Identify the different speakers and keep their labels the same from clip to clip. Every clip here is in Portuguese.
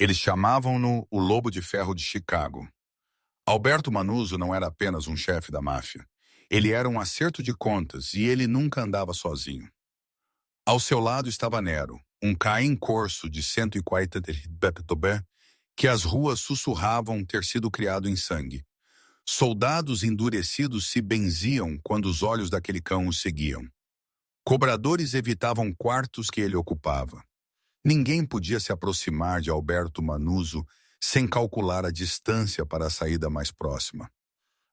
Speaker 1: Eles chamavam-no o Lobo de Ferro de Chicago. Alberto Manuzzo não era apenas um chefe da máfia. Ele era um acerto de contas e ele nunca andava sozinho. Ao seu lado estava Nero, um Caim corso de 140 que as ruas sussurravam ter sido criado em sangue. Soldados endurecidos se benziam quando os olhos daquele cão os seguiam. Cobradores evitavam quartos que ele ocupava. Ninguém podia se aproximar de Alberto Manuzzo sem calcular a distância para a saída mais próxima.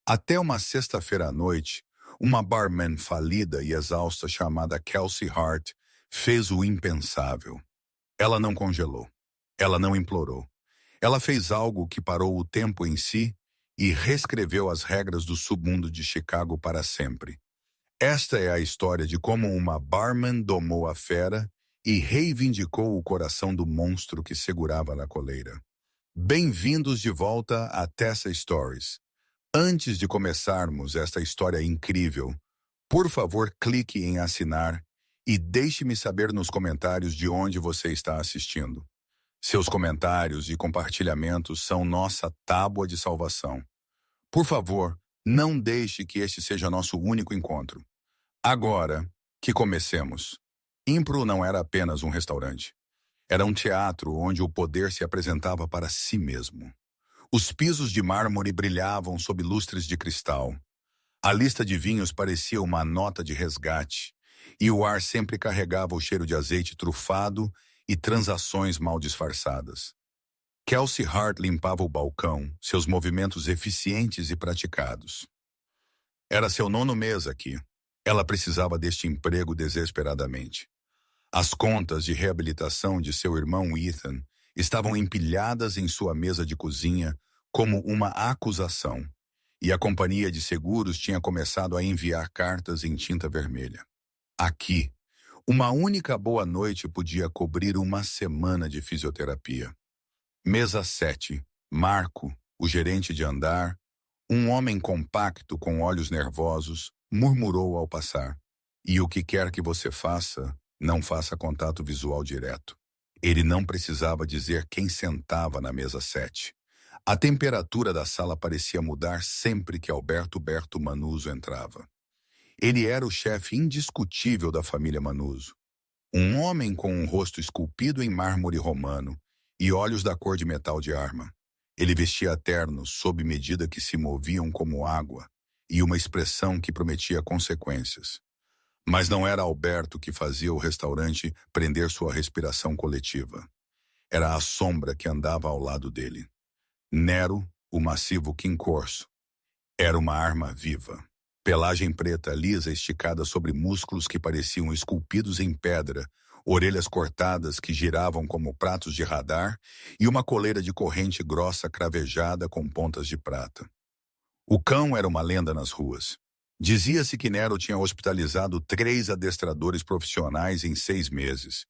Speaker 1: Até uma sexta-feira à noite, uma barman falida e exausta chamada Kelsey Hart fez o impensável. Ela não congelou. Ela não implorou. Ela fez algo que parou o tempo em si e reescreveu as regras do submundo de Chicago para sempre. Esta é a história de como uma barman domou a fera e reivindicou o coração do monstro que segurava na coleira. Bem-vindos de volta a Tessa Stories. Antes de começarmos esta história incrível, por favor clique em assinar e deixe-me saber nos comentários de onde você está assistindo. Seus comentários e compartilhamentos são nossa tábua de salvação. Por favor, não deixe que este seja nosso único encontro. Agora que comecemos. Impro não era apenas um restaurante. Era um teatro onde o poder se apresentava para si mesmo. Os pisos de mármore brilhavam sob lustres de cristal. A lista de vinhos parecia uma nota de resgate, e o ar sempre carregava o cheiro de azeite trufado e transações mal disfarçadas. Kelsey Hart limpava o balcão, seus movimentos eficientes e praticados. Era seu nono mês aqui. Ela precisava deste emprego desesperadamente. As contas de reabilitação de seu irmão Ethan estavam empilhadas em sua mesa de cozinha como uma acusação, e a companhia de seguros tinha começado a enviar cartas em tinta vermelha. Aqui, uma única boa noite podia cobrir uma semana de fisioterapia. Mesa 7. Marco, o gerente de andar, um homem compacto com olhos nervosos, murmurou ao passar. E o que quer que você faça, não faça contato visual direto. Ele não precisava dizer quem sentava na mesa 7. A temperatura da sala parecia mudar sempre que Alberto Manuzzo entrava. Ele era o chefe indiscutível da família Manuzzo. Um homem com um rosto esculpido em mármore romano e olhos da cor de metal de arma. Ele vestia ternos sob medida que se moviam como água e uma expressão que prometia consequências. Mas não era Alberto que fazia o restaurante prender sua respiração coletiva. Era a sombra que andava ao lado dele. Nero, o massivo King Corso, era uma arma viva. Pelagem preta lisa esticada sobre músculos que pareciam esculpidos em pedra, orelhas cortadas que giravam como pratos de radar e uma coleira de corrente grossa cravejada com pontas de prata. O cão era uma lenda nas ruas. Dizia-se que Nero tinha hospitalizado 3 adestradores profissionais em 6 meses.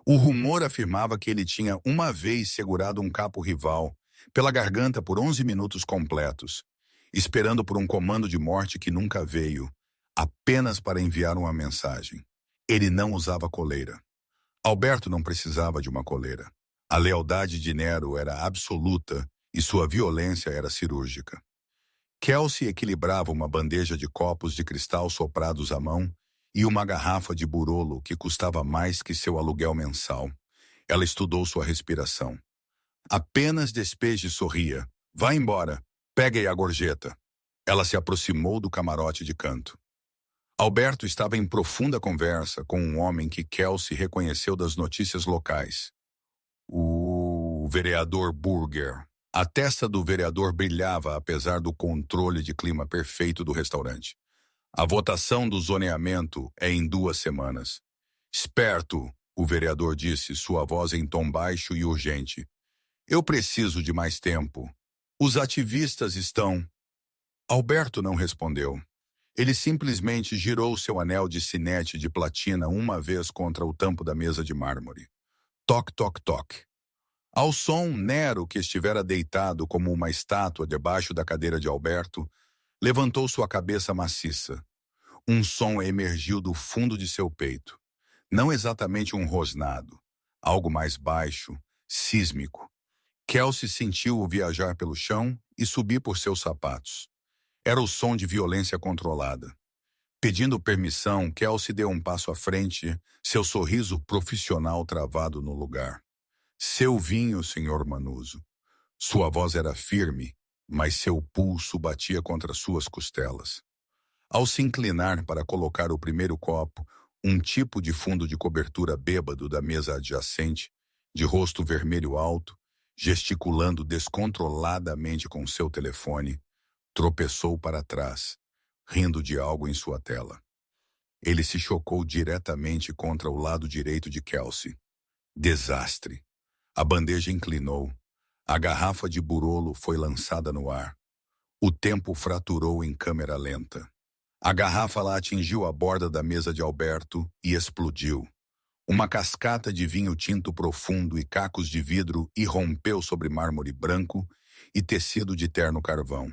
Speaker 1: O rumor afirmava que ele tinha uma vez segurado um capo rival pela garganta por 11 minutos completos, esperando por um comando de morte que nunca veio, apenas para enviar uma mensagem. Ele não usava coleira. Alberto não precisava de uma coleira. A lealdade de Nero era absoluta e sua violência era cirúrgica. Kelsey equilibrava uma bandeja de copos de cristal soprados à mão e uma garrafa de burolo que custava mais que seu aluguel mensal. Ela estudou sua respiração. Apenas despeje e sorria. Vá embora. Pegue a gorjeta. Ela se aproximou do camarote de canto. Alberto estava em profunda conversa com um homem que Kelsey reconheceu das notícias locais. O vereador Burger. A testa do vereador brilhava apesar do controle de clima perfeito do restaurante. A votação do zoneamento é em 2 semanas. Esperto, o vereador disse, sua voz em tom baixo e urgente. Eu preciso de mais tempo. Os ativistas estão... Alberto não respondeu. Ele simplesmente girou seu anel de sinete de platina uma vez contra o tampo da mesa de mármore. Toc, toc, toc. Ao som, Nero, que estivera deitado como uma estátua debaixo da cadeira de Alberto, levantou sua cabeça maciça. Um som emergiu do fundo de seu peito. Não exatamente um rosnado. Algo mais baixo, sísmico. Kelsey sentiu-o viajar pelo chão e subir por seus sapatos. Era o som de violência controlada. Pedindo permissão, Kelsey deu um passo à frente, seu sorriso profissional travado no lugar. Seu vinho, Sr. Manuso. Sua voz era firme, mas seu pulso batia contra suas costelas. Ao se inclinar para colocar o primeiro copo, um tipo de fundo de cobertura bêbado da mesa adjacente, de rosto vermelho alto, gesticulando descontroladamente com seu telefone, tropeçou para trás, rindo de algo em sua tela. Ele se chocou diretamente contra o lado direito de Kelsey. Desastre. A bandeja inclinou. A garrafa de burolo foi lançada no ar. O tempo fraturou em câmera lenta. A garrafa lá atingiu a borda da mesa de Alberto e explodiu. Uma cascata de vinho tinto profundo e cacos de vidro irrompeu sobre mármore branco e tecido de terno carvão.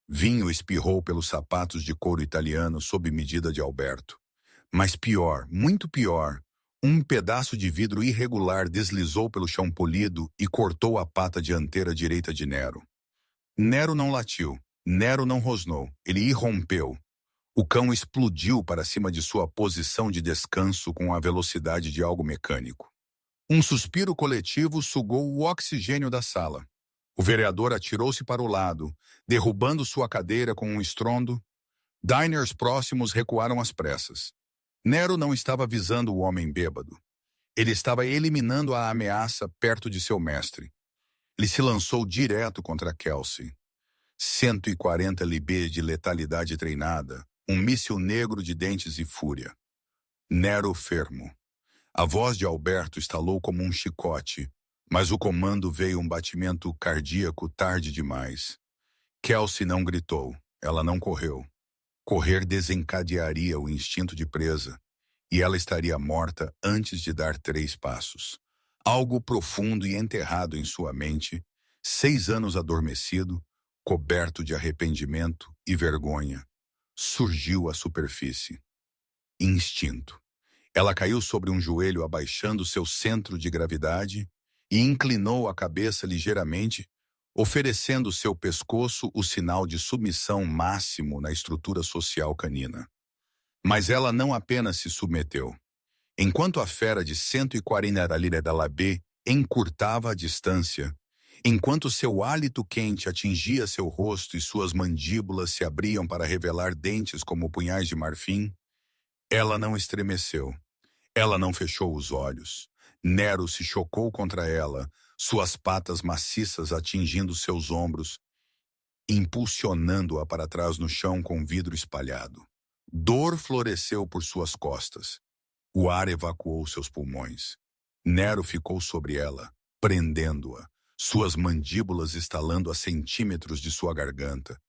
Speaker 1: Vinho espirrou pelos sapatos de couro italiano sob medida de Alberto. Mas pior, muito pior, um pedaço de vidro irregular deslizou pelo chão polido e cortou a pata dianteira direita de Nero. Nero não latiu, Nero não rosnou, ele irrompeu. O cão explodiu para cima de sua posição de descanso com a velocidade de algo mecânico. Um suspiro coletivo sugou o oxigênio da sala. O vereador atirou-se para o lado, derrubando sua cadeira com um estrondo. Diners próximos recuaram às pressas. Nero não estava visando o homem bêbado. Ele estava eliminando a ameaça perto de seu mestre. Ele se lançou direto contra Kelsey. 140 libê de letalidade treinada, um míssil negro de dentes e fúria. Nero fermo. A voz de Alberto estalou como um chicote, mas o comando veio um batimento cardíaco tarde demais. Kelsey não gritou, ela não correu. Correr desencadearia o instinto de presa, e ela estaria morta antes de dar 3 passos. Algo profundo e enterrado em sua mente, 6 anos adormecido, coberto de arrependimento e vergonha, surgiu à superfície. Instinto. Ela caiu sobre um joelho abaixando seu centro de gravidade e inclinou a cabeça ligeiramente, oferecendo seu pescoço o sinal de submissão máximo na estrutura social canina. Mas ela não apenas se submeteu. Enquanto a fera de 140 lira da Labé encurtava a distância, enquanto seu hálito quente atingia seu rosto e suas mandíbulas se abriam para revelar dentes como punhais de marfim, ela não estremeceu. Ela não fechou os olhos. Nero se chocou contra ela, suas patas maciças atingindo seus ombros, impulsionando-a para trás no chão com vidro espalhado. Dor floresceu por suas costas. O ar evacuou seus pulmões. Nero ficou sobre ela, prendendo-a, suas mandíbulas estalando a centímetros de sua garganta.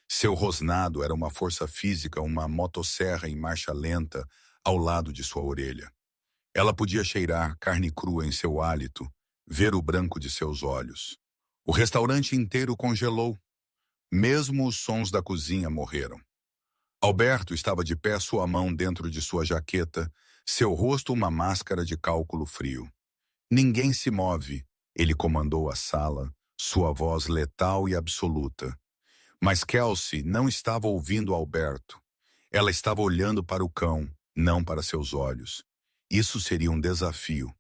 Speaker 1: Seu rosnado era uma força física, uma motosserra em marcha lenta ao lado de sua orelha. Ela podia cheirar carne crua em seu hálito, ver o branco de seus olhos. O restaurante inteiro congelou. Mesmo os sons da cozinha morreram. Alberto estava de pé, sua mão dentro de sua jaqueta, seu rosto uma máscara de cálculo frio. Ninguém se move, ele comandou a sala, sua voz letal e absoluta. Mas Kelsey não estava ouvindo Alberto. Ela estava olhando para o cão, não para seus olhos. Isso seria um desafio,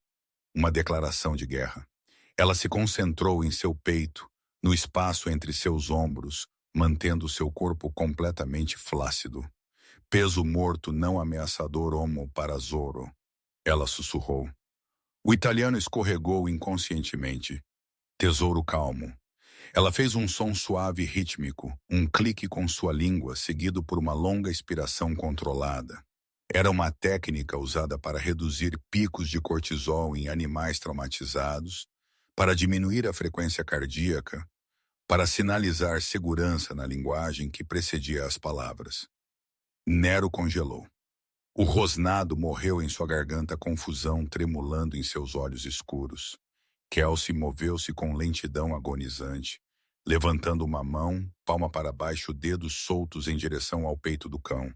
Speaker 1: uma declaração de guerra. Ela se concentrou em seu peito, no espaço entre seus ombros, mantendo seu corpo completamente flácido. Peso morto não ameaçador homo parazoro. Ela sussurrou. O italiano escorregou inconscientemente. Tesouro calmo. Ela fez um som suave e rítmico, um clique com sua língua, seguido por uma longa expiração controlada. Era uma técnica usada para reduzir picos de cortisol em animais traumatizados, para diminuir a frequência cardíaca, para sinalizar segurança na linguagem que precedia as palavras. Nero congelou. O rosnado morreu em sua garganta, confusão tremulando em seus olhos escuros. Kelsey moveu-se com lentidão agonizante, levantando uma mão, palma para baixo, dedos soltos em direção ao peito do cão,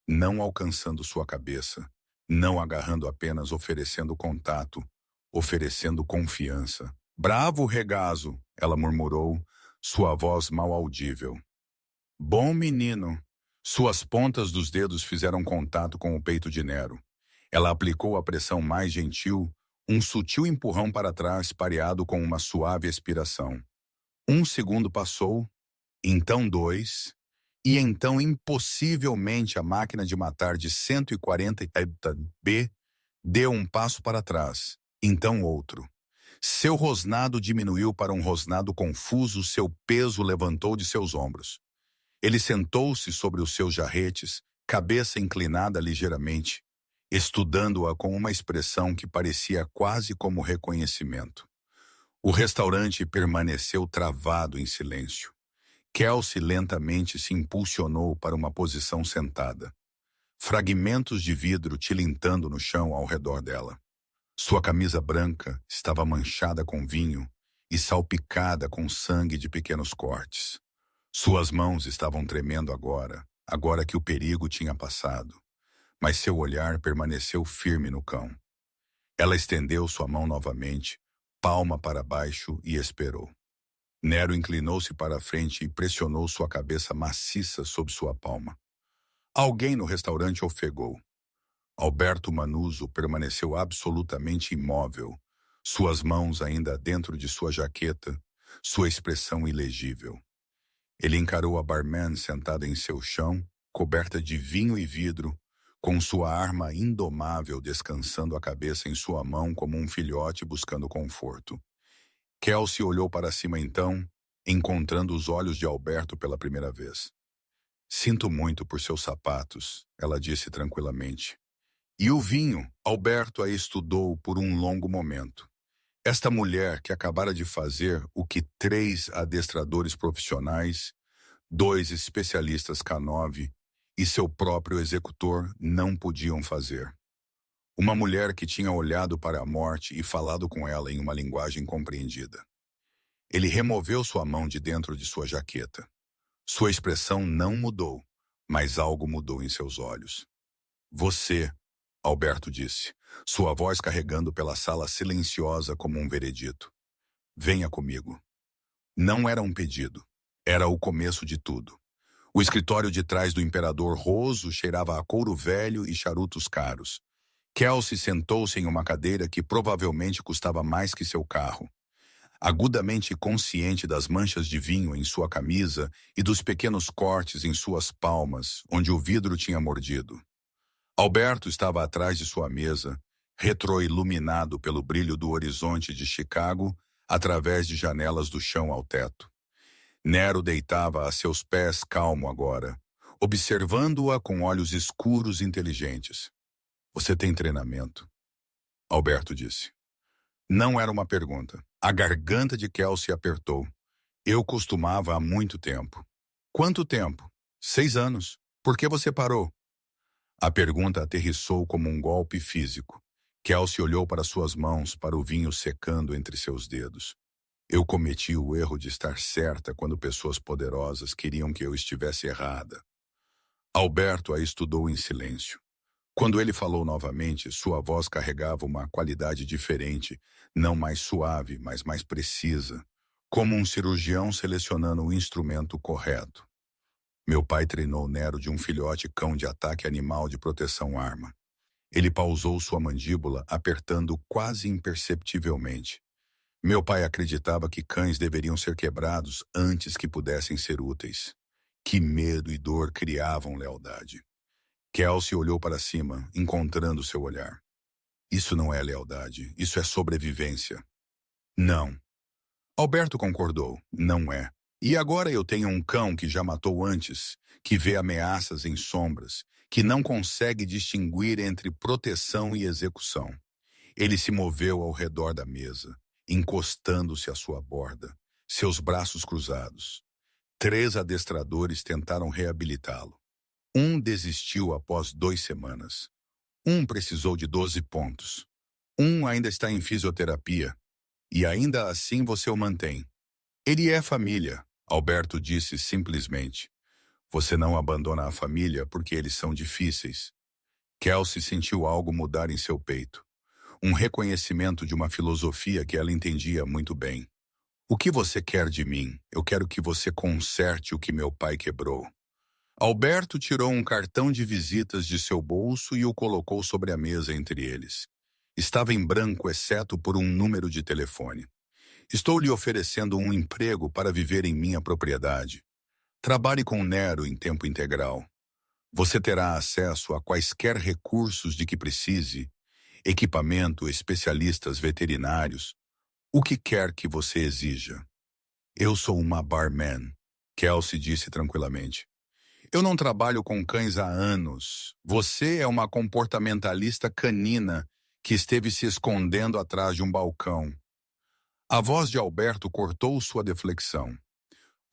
Speaker 1: não alcançando sua cabeça, não agarrando, apenas oferecendo contato, oferecendo confiança, Bravo regazo, ela murmurou, sua voz mal audível. Bom menino. Suas pontas dos dedos fizeram contato com o peito de Nero. Ela aplicou a pressão mais gentil, um sutil empurrão para trás pareado com uma suave expiração. 1 segundo passou, então 2, e então impossivelmente a máquina de matar de 140 B deu um passo para trás, então outro. Seu rosnado diminuiu para um rosnado confuso, seu peso levantou de seus ombros. Ele sentou-se sobre os seus jarretes, cabeça inclinada ligeiramente, estudando-a com uma expressão que parecia quase como reconhecimento. O restaurante permaneceu travado em silêncio. Kelsey lentamente se impulsionou para uma posição sentada. Fragmentos de vidro tilintando no chão ao redor dela. Sua camisa branca estava manchada com vinho e salpicada com sangue de pequenos cortes. Suas mãos estavam tremendo agora que o perigo tinha passado, mas seu olhar permaneceu firme no cão. Ela estendeu sua mão novamente, palma para baixo e esperou. Nero inclinou-se para a frente e pressionou sua cabeça maciça sob sua palma. Alguém no restaurante ofegou. Alberto Manuzzo permaneceu absolutamente imóvel, suas mãos ainda dentro de sua jaqueta, sua expressão ilegível. Ele encarou a barman sentada em seu chão, coberta de vinho e vidro, com sua arma indomável descansando a cabeça em sua mão como um filhote buscando conforto. Kelsey olhou para cima então, encontrando os olhos de Alberto pela primeira vez. Sinto muito por seus sapatos, ela disse tranquilamente. E o vinho, Alberto a estudou por um longo momento. Esta mulher que acabara de fazer o que 3 adestradores profissionais, 2 especialistas K9 e seu próprio executor não podiam fazer. Uma mulher que tinha olhado para a morte e falado com ela em uma linguagem compreendida. Ele removeu sua mão de dentro de sua jaqueta. Sua expressão não mudou, mas algo mudou em seus olhos. Você, Alberto disse, sua voz carregando pela sala silenciosa como um veredito. Venha comigo. Não era um pedido. Era o começo de tudo. O escritório de trás do imperador Roso cheirava a couro velho e charutos caros. Kelsey sentou-se em uma cadeira que provavelmente custava mais que seu carro. Agudamente consciente das manchas de vinho em sua camisa e dos pequenos cortes em suas palmas, onde o vidro tinha mordido. Alberto estava atrás de sua mesa, retroiluminado pelo brilho do horizonte de Chicago, através de janelas do chão ao teto. Nero deitava a seus pés calmo agora, observando-a com olhos escuros e inteligentes. Você tem treinamento? Alberto disse. Não era uma pergunta. A garganta de Kelsey apertou. Eu costumava há muito tempo. Quanto tempo? 6 anos. Por que você parou? A pergunta aterrissou como um golpe físico. Kelsey olhou para suas mãos, para o vinho secando entre seus dedos. Eu cometi o erro de estar certa quando pessoas poderosas queriam que eu estivesse errada. Alberto a estudou em silêncio. Quando ele falou novamente, sua voz carregava uma qualidade diferente, não mais suave, mas mais precisa, como um cirurgião selecionando o instrumento correto. Meu pai treinou Nero de um filhote cão de ataque animal de proteção arma. Ele pausou sua mandíbula, apertando quase imperceptivelmente. Meu pai acreditava que cães deveriam ser quebrados antes que pudessem ser úteis. Que medo e dor criavam lealdade. Kelsey olhou para cima, encontrando seu olhar. Isso não é lealdade, isso é sobrevivência. Não. Alberto concordou, não é. E agora eu tenho um cão que já matou antes, que vê ameaças em sombras, que não consegue distinguir entre proteção e execução. Ele se moveu ao redor da mesa, encostando-se à sua borda, seus braços cruzados. 3 adestradores tentaram reabilitá-lo. Um desistiu após 2 semanas. Um precisou de 12 pontos. Um ainda está em fisioterapia. E ainda assim você o mantém. Ele é família, Alberto disse simplesmente. Você não abandona a família porque eles são difíceis. Kelsey sentiu algo mudar em seu peito. um reconhecimento de uma filosofia que ela entendia muito bem. O que você quer de mim? Eu quero que você conserte o que meu pai quebrou. Alberto tirou um cartão de visitas de seu bolso e o colocou sobre a mesa entre eles. Estava em branco, exceto por um número de telefone. Estou lhe oferecendo um emprego para viver em minha propriedade. Trabalhe com Nero em tempo integral. Você terá acesso a quaisquer recursos de que precise, equipamento, especialistas veterinários, o que quer que você exija. Eu sou uma barman, Kelsey disse tranquilamente. Eu não trabalho com cães há anos. Você é uma comportamentalista canina que esteve se escondendo atrás de um balcão. A voz de Alberto cortou sua deflexão.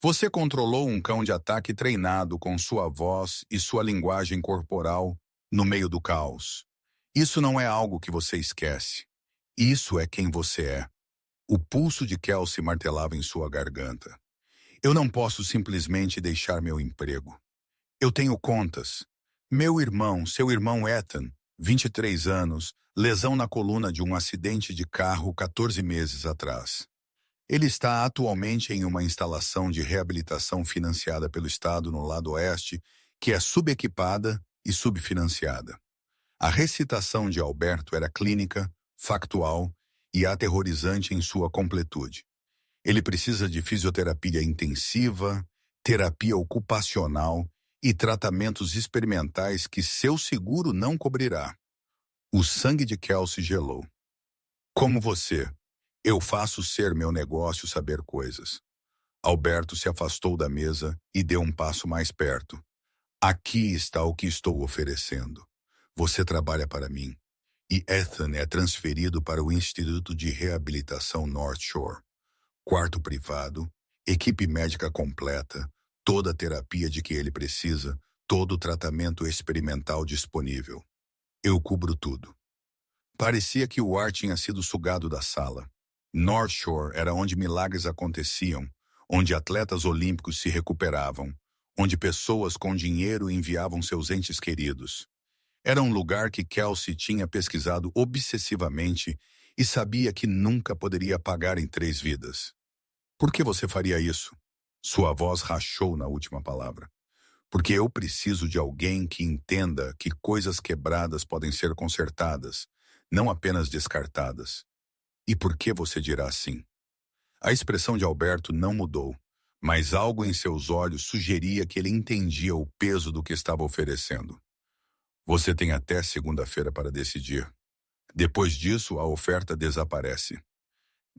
Speaker 1: Você controlou um cão de ataque treinado com sua voz e sua linguagem corporal no meio do caos. Isso não é algo que você esquece. Isso é quem você é. O pulso de Kelsey martelava em sua garganta. Eu não posso simplesmente deixar meu emprego. Eu tenho contas. Meu irmão, seu irmão Ethan, 23 anos, lesão na coluna de um acidente de carro 14 meses atrás. Ele está atualmente em uma instalação de reabilitação financiada pelo Estado no lado oeste, que é subequipada e subfinanciada. A recitação de Alberto era clínica, factual e aterrorizante em sua completude. Ele precisa de fisioterapia intensiva, terapia ocupacional e tratamentos experimentais que seu seguro não cobrirá. O sangue de Kelsey gelou. Como você, eu faço ser meu negócio saber coisas. Alberto se afastou da mesa e deu um passo mais perto. Aqui está o que estou oferecendo. Você trabalha para mim. E Ethan é transferido para o Instituto de Reabilitação North Shore. Quarto privado, equipe médica completa, toda a terapia de que ele precisa, todo o tratamento experimental disponível. Eu cubro tudo. Parecia que o ar tinha sido sugado da sala. North Shore era onde milagres aconteciam, onde atletas olímpicos se recuperavam, onde pessoas com dinheiro enviavam seus entes queridos. Era um lugar que Kelsey tinha pesquisado obsessivamente e sabia que nunca poderia pagar em 3 vidas. Por que você faria isso? Sua voz rachou na última palavra. Porque eu preciso de alguém que entenda que coisas quebradas podem ser consertadas, não apenas descartadas. E por que você dirá assim? A expressão de Alberto não mudou, mas algo em seus olhos sugeria que ele entendia o peso do que estava oferecendo. Você tem até segunda-feira para decidir. Depois disso, a oferta desaparece.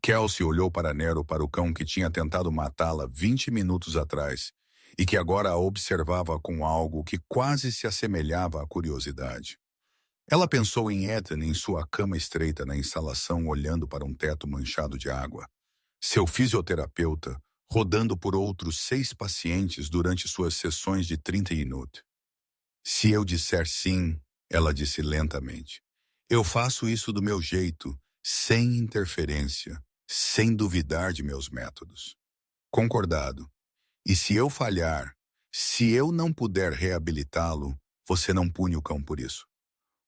Speaker 1: Kelsey olhou para Nero, para o cão que tinha tentado matá-la 20 minutos atrás e que agora a observava com algo que quase se assemelhava à curiosidade. Ela pensou em Ethan em sua cama estreita na instalação, olhando para um teto manchado de água. Seu fisioterapeuta, rodando por outros 6 pacientes durante suas sessões de 30 minutos. Se eu disser sim, ela disse lentamente, eu faço isso do meu jeito, sem interferência, sem duvidar de meus métodos. Concordado. E se eu falhar, se eu não puder reabilitá-lo, você não pune o cão por isso.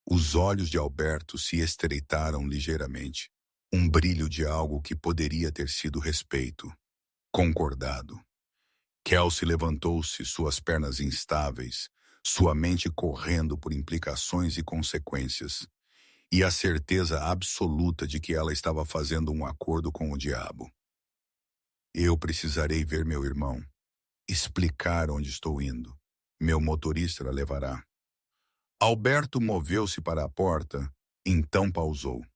Speaker 1: Os olhos de Alberto se estreitaram ligeiramente. Um brilho de algo que poderia ter sido respeito. Concordado. Kelsey levantou-se, suas pernas instáveis, sua mente correndo por implicações e consequências, e a certeza absoluta de que ela estava fazendo um acordo com o diabo. Eu precisarei ver meu irmão, explicar onde estou indo. Meu motorista a levará. Alberto moveu-se para a porta, então pausou.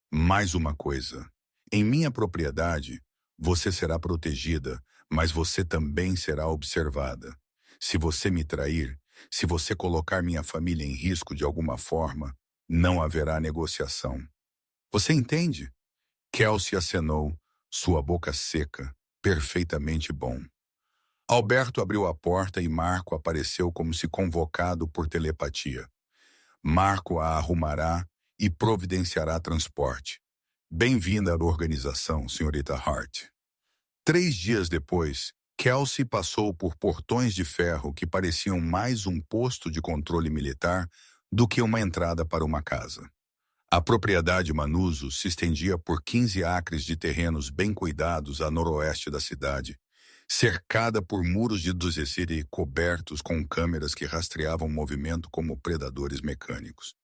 Speaker 1: Mais uma coisa. Em minha propriedade, você será protegida, mas você também será observada. Se você me trair, se você colocar minha família em risco de alguma forma, não haverá negociação. Você entende? Kelsey acenou, sua boca seca, perfeitamente bom. Alberto abriu a porta e Marco apareceu como se convocado por telepatia. Marco a arrumará e providenciará transporte. Bem-vinda à organização, senhorita Hart. 3 dias depois, Kelsey passou por portões de ferro que pareciam mais um posto de controle militar do que uma entrada para uma casa. A propriedade Manuso se estendia por 15 acres de terrenos bem cuidados a noroeste da cidade, cercada por muros de duzecira e cobertos com câmeras que rastreavam o movimento como predadores mecânicos.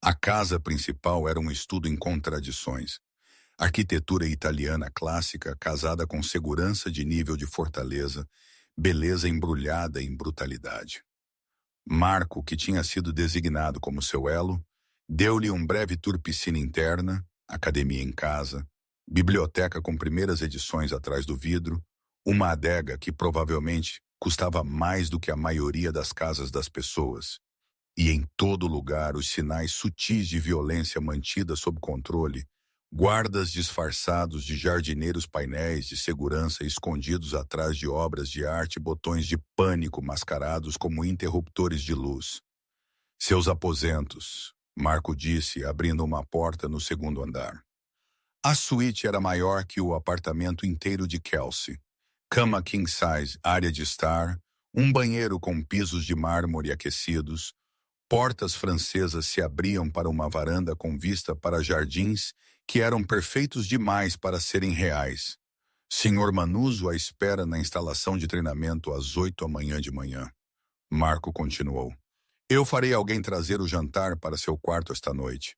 Speaker 1: A casa principal era um estudo em contradições. Arquitetura italiana clássica casada com segurança de nível de fortaleza, beleza embrulhada em brutalidade. Marco, que tinha sido designado como seu elo, deu-lhe um breve tour piscina interna, academia em casa, biblioteca com primeiras edições atrás do vidro, uma adega que provavelmente custava mais do que a maioria das casas das pessoas. E em todo lugar os sinais sutis de violência mantida sob controle, guardas disfarçados de jardineiros, painéis de segurança escondidos atrás de obras de arte, botões de pânico mascarados como interruptores de luz. Seus aposentos, Marco disse, abrindo uma porta no segundo andar. A suíte era maior que o apartamento inteiro de Kelsey. Cama king size, área de estar, um banheiro com pisos de mármore aquecidos, portas francesas se abriam para uma varanda com vista para jardins que eram perfeitos demais para serem reais. Senhor Manuso à espera na instalação de treinamento às 8 da manhã. Marco continuou. Eu farei alguém trazer o jantar para seu quarto esta noite.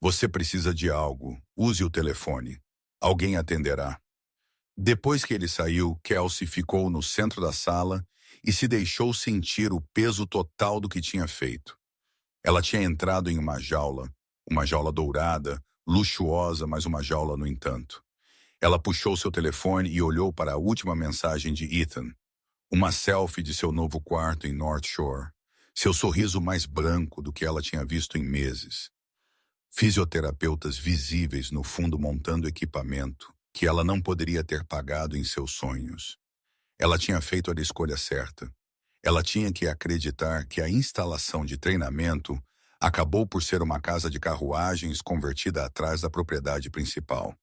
Speaker 1: Você precisa de algo, use o telefone. Alguém atenderá. Depois que ele saiu, Kelsey ficou no centro da sala e se deixou sentir o peso total do que tinha feito. Ela tinha entrado em uma jaula dourada, luxuosa, mas uma jaula no entanto. Ela puxou seu telefone e olhou para a última mensagem de Ethan. Uma selfie de seu novo quarto em North Shore. Seu sorriso mais branco do que ela tinha visto em meses. Fisioterapeutas visíveis no fundo montando equipamento que ela não poderia ter pagado em seus sonhos. Ela tinha feito a escolha certa. Ela tinha que acreditar que a instalação de treinamento acabou por ser uma casa de carruagens convertida atrás da propriedade principal.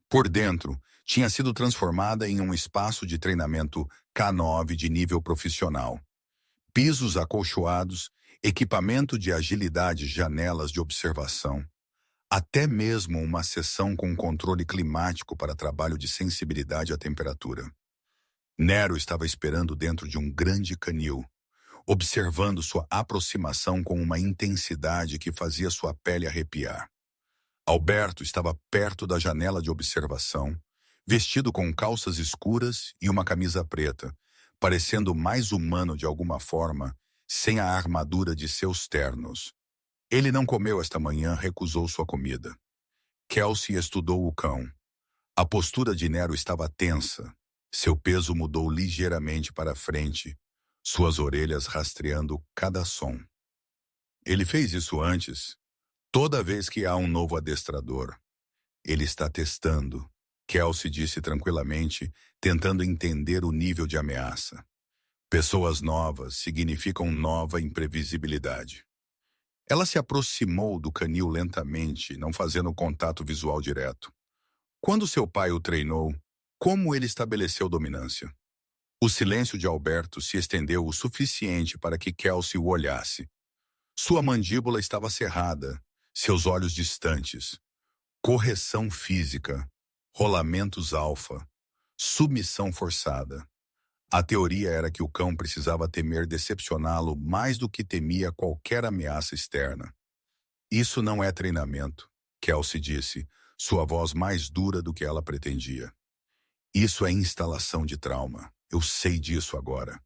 Speaker 1: Por dentro, tinha sido transformada em um espaço de treinamento K9 de nível profissional. Pisos acolchoados, equipamento de agilidade, janelas de observação. Até mesmo uma seção com controle climático para trabalho de sensibilidade à temperatura. Nero estava esperando dentro de um grande canil, observando sua aproximação com uma intensidade que fazia sua pele arrepiar. Alberto estava perto da janela de observação, vestido com calças escuras e uma camisa preta, parecendo mais humano de alguma forma, sem a armadura de seus ternos. Ele não comeu esta manhã, recusou sua comida. Kelsey estudou o cão. A postura de Nero estava tensa. Seu peso mudou ligeiramente para frente, suas orelhas rastreando cada som. Ele fez isso antes. Toda vez que há um novo adestrador, ele está testando, Kelsey disse tranquilamente, tentando entender o nível de ameaça. Pessoas novas significam nova imprevisibilidade. Ela se aproximou do canil lentamente, não fazendo contato visual direto. Quando seu pai o treinou, como ele estabeleceu dominância? O silêncio de Alberto se estendeu o suficiente para que Kelsey o olhasse. Sua mandíbula estava cerrada, seus olhos distantes. Correção física, rolamentos alfa, submissão forçada. A teoria era que o cão precisava temer decepcioná-lo mais do que temia qualquer ameaça externa. Isso não é treinamento, Kelsey disse, sua voz mais dura do que ela pretendia. Isso é instalação de trauma. Eu sei disso agora.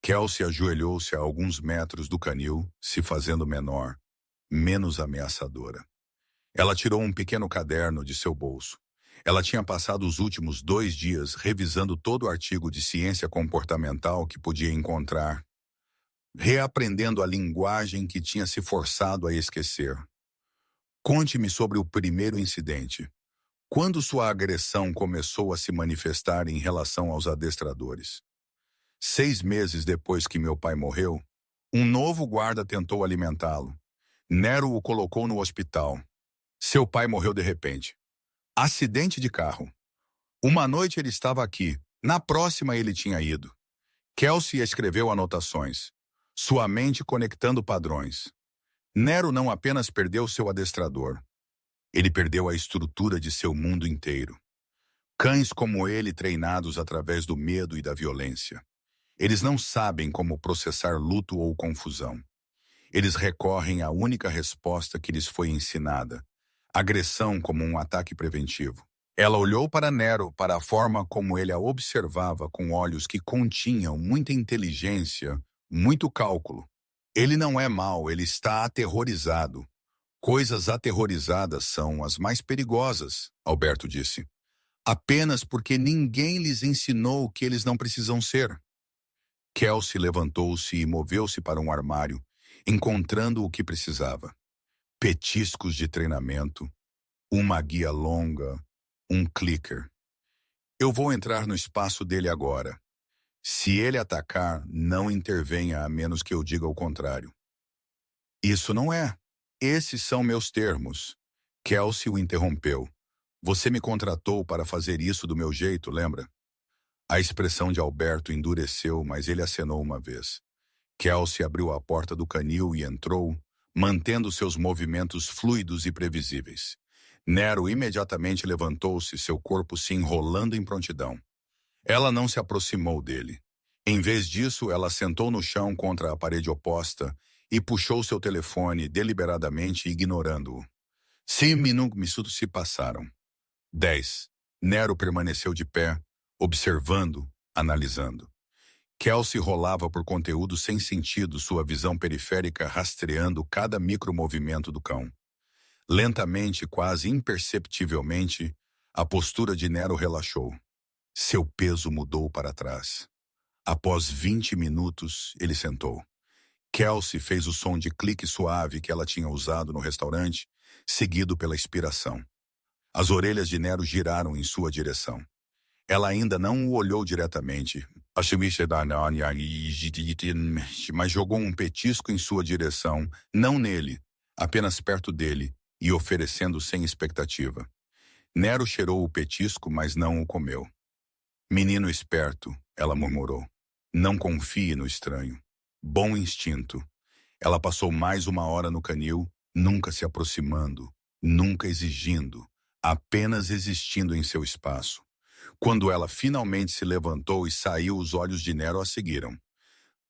Speaker 1: Kelsey ajoelhou-se a alguns metros do canil, se fazendo menor, menos ameaçadora. Ela tirou um pequeno caderno de seu bolso. Ela tinha passado os últimos 2 dias revisando todo o artigo de ciência comportamental que podia encontrar, reaprendendo a linguagem que tinha se forçado a esquecer. Conte-me sobre o primeiro incidente. Quando sua agressão começou a se manifestar em relação aos adestradores? 6 meses depois que meu pai morreu, um novo guarda tentou alimentá-lo. Nero o colocou no hospital. Seu pai morreu de repente. Acidente de carro. Uma noite ele estava aqui, na próxima ele tinha ido. Kelsey escreveu anotações, sua mente conectando padrões. Nero não apenas perdeu seu adestrador, ele perdeu a estrutura de seu mundo inteiro. Cães como ele treinados através do medo e da violência. Eles não sabem como processar luto ou confusão. Eles recorrem à única resposta que lhes foi ensinada: agressão como um ataque preventivo. Ela olhou para Nero, para a forma como ele a observava com olhos que continham muita inteligência, muito cálculo. Ele não é mau, ele está aterrorizado. Coisas aterrorizadas são as mais perigosas, Alberto disse. Apenas porque ninguém lhes ensinou que eles não precisam ser. Kelsey levantou-se e moveu-se para um armário, encontrando o que precisava. Petiscos de treinamento, uma guia longa, um clicker. Eu vou entrar no espaço dele agora. Se ele atacar, não intervenha a menos que eu diga o contrário. Isso não é. Esses são meus termos. Kelsey o interrompeu. Você me contratou para fazer isso do meu jeito, lembra? A expressão de Alberto endureceu, mas ele acenou uma vez. Kelsey abriu a porta do canil e entrou, mantendo seus movimentos fluidos e previsíveis. Nero imediatamente levantou-se, seu corpo se enrolando em prontidão. Ela não se aproximou dele. Em vez disso, ela sentou no chão contra a parede oposta e puxou seu telefone, deliberadamente ignorando-o. 5 minutos se passaram. 10. Nero permaneceu de pé, observando, analisando. Kelsey rolava por conteúdo sem sentido, sua visão periférica rastreando cada micromovimento do cão. Lentamente, quase imperceptivelmente, a postura de Nero relaxou. Seu peso mudou para trás. Após 20 minutos, ele sentou. Kelsey fez o som de clique suave que ela tinha usado no restaurante, seguido pela expiração. As orelhas de Nero giraram em sua direção. Ela ainda não o olhou diretamente, mas jogou um petisco em sua direção, não nele, apenas perto dele, e oferecendo sem expectativa. Nero cheirou o petisco, mas não o comeu. Menino esperto, ela murmurou. Não confie no estranho. Bom instinto. Ela passou mais 1 hora no canil, nunca se aproximando, nunca exigindo, apenas existindo em seu espaço. Quando ela finalmente se levantou e saiu, os olhos de Nero a seguiram.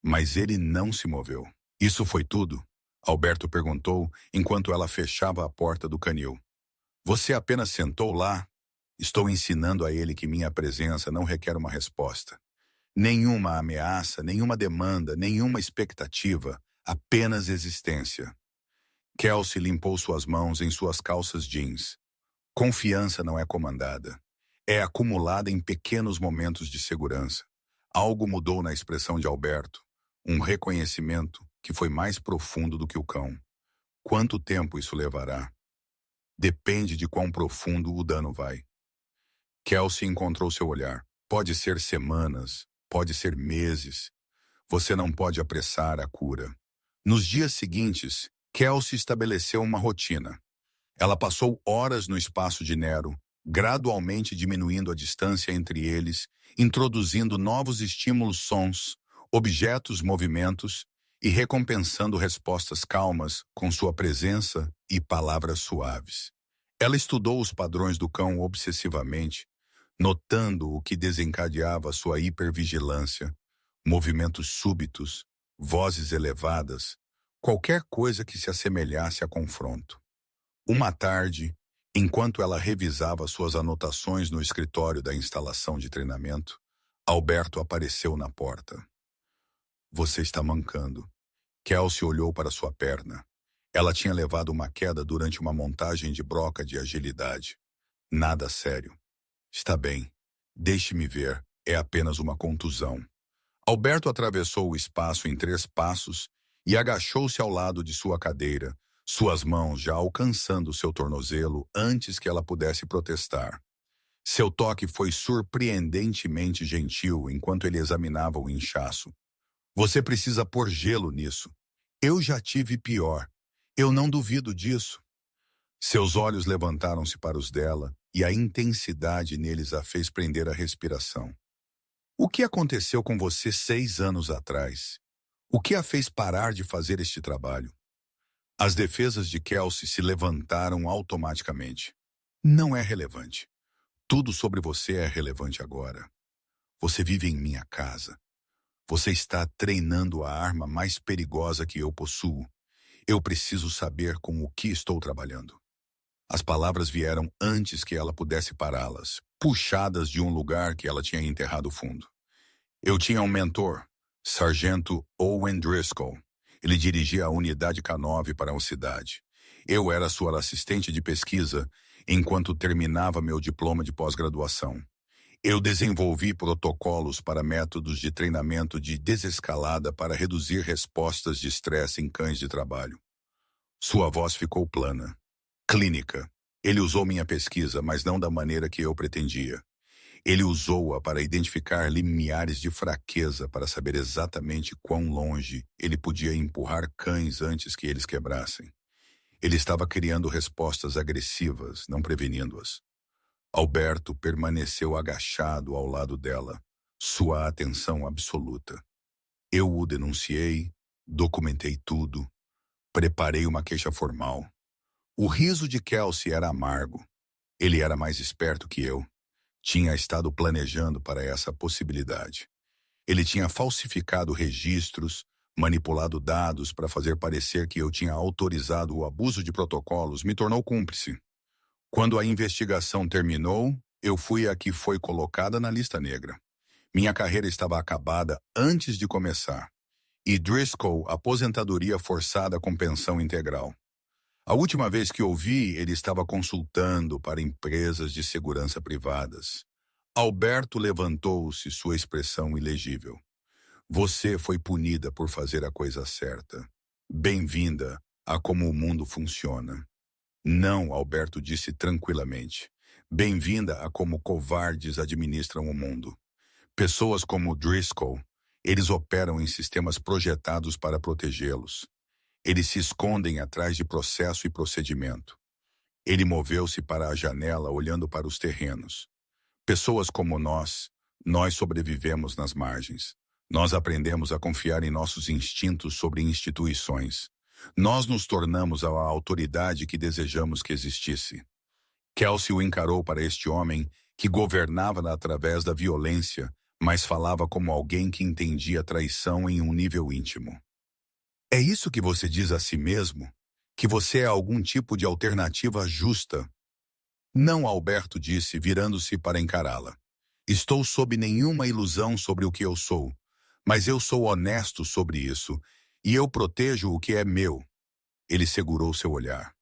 Speaker 1: Mas ele não se moveu. Isso foi tudo? Alberto perguntou, enquanto ela fechava a porta do canil. Você apenas sentou lá? Estou ensinando a ele que minha presença não requer uma resposta. Nenhuma ameaça, nenhuma demanda, nenhuma expectativa, apenas existência. Kelsey limpou suas mãos em suas calças jeans. Confiança não é comandada. É acumulada em pequenos momentos de segurança. Algo mudou na expressão de Alberto. Um reconhecimento que foi mais profundo do que o cão. Quanto tempo isso levará? Depende de quão profundo o dano vai. Kelsey encontrou seu olhar. Pode ser semanas, pode ser meses. Você não pode apressar a cura. Nos dias seguintes, Kelsey estabeleceu uma rotina. Ela passou horas no espaço de Nero, gradualmente diminuindo a distância entre eles, introduzindo novos estímulos, sons, objetos, movimentos e recompensando respostas calmas com sua presença e palavras suaves. Ela estudou os padrões do cão obsessivamente, notando o que desencadeava sua hipervigilância, movimentos súbitos, vozes elevadas, qualquer coisa que se assemelhasse a confronto. Uma tarde, enquanto ela revisava suas anotações no escritório da instalação de treinamento, Alberto apareceu na porta. Você está mancando. Kelsey olhou para sua perna. Ela tinha levado uma queda durante uma montagem de broca de agilidade. Nada sério. Está bem. Deixe-me ver. É apenas uma contusão. Alberto atravessou o espaço em 3 passos e agachou-se ao lado de sua cadeira, suas mãos já alcançando seu tornozelo antes que ela pudesse protestar. Seu toque foi surpreendentemente gentil enquanto ele examinava o inchaço. Você precisa pôr gelo nisso. Eu já tive pior. Eu não duvido disso. Seus olhos levantaram-se para os dela e a intensidade neles a fez prender a respiração. O que aconteceu com você 6 anos atrás? O que a fez parar de fazer este trabalho? As defesas de Kelsey se levantaram automaticamente. Não é relevante. Tudo sobre você é relevante agora. Você vive em minha casa. Você está treinando a arma mais perigosa que eu possuo. Eu preciso saber com o que estou trabalhando. As palavras vieram antes que ela pudesse pará-las, puxadas de um lugar que ela tinha enterrado fundo. Eu tinha um mentor, Sargento Owen Driscoll. Ele dirigia a unidade K9 para a cidade. Eu era sua assistente de pesquisa enquanto terminava meu diploma de pós-graduação. Eu desenvolvi protocolos para métodos de treinamento de desescalada para reduzir respostas de estresse em cães de trabalho. Sua voz ficou plana. Clínica. Ele usou minha pesquisa, mas não da maneira que eu pretendia. Ele usou-a para identificar limiares de fraqueza para saber exatamente quão longe ele podia empurrar cães antes que eles quebrassem. Ele estava criando respostas agressivas, não prevenindo-as. Alberto permaneceu agachado ao lado dela, sua atenção absoluta. Eu o denunciei, documentei tudo, preparei uma queixa formal. O riso de Kelsey era amargo. Ele era mais esperto que eu. Tinha estado planejando para essa possibilidade. Ele tinha falsificado registros, manipulado dados para fazer parecer que eu tinha autorizado o abuso de protocolos, me tornou cúmplice. Quando a investigação terminou, eu fui a que foi colocada na lista negra. Minha carreira estava acabada antes de começar. E Driscoll, aposentadoria forçada com pensão integral. A última vez que ouvi, ele estava consultando para empresas de segurança privadas. Alberto levantou-se, sua expressão ilegível. Você foi punida por fazer a coisa certa. Bem-vinda a como o mundo funciona. Não, Alberto disse tranquilamente. Bem-vinda a como covardes administram o mundo. Pessoas como Driscoll, eles operam em sistemas projetados para protegê-los. Eles se escondem atrás de processo e procedimento. Ele moveu-se para a janela olhando para os terrenos. Pessoas como nós sobrevivemos nas margens. Nós aprendemos a confiar em nossos instintos sobre instituições. Nós nos tornamos a autoridade que desejamos que existisse. Kelsey o encarou para este homem que governava através da violência, mas falava como alguém que entendia traição em um nível íntimo. É isso que você diz a si mesmo? Que você é algum tipo de alternativa justa? Não, Alberto disse, virando-se para encará-la. Estou sob nenhuma ilusão sobre o que eu sou, mas eu sou honesto sobre isso, e eu protejo o que é meu. Ele segurou seu olhar.